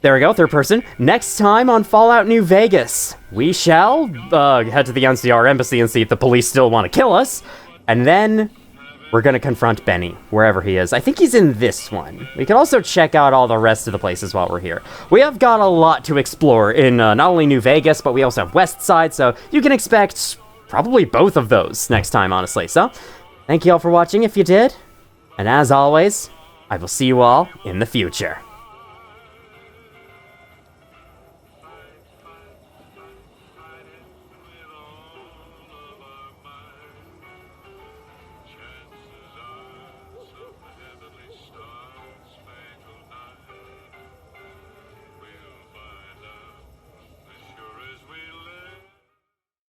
there we go, third person. Next time on Fallout New Vegas, we shall head to the NCR embassy and see if the police still want to kill us, and then we're gonna confront Benny, wherever he is. I think he's in this one. We can also check out all the rest of the places while we're here. We have got a lot to explore in not only New Vegas, but we also have West Side, so you can expect probably both of those next time, honestly. So, thank you all for watching if you did, and as always, I will see you all in the future.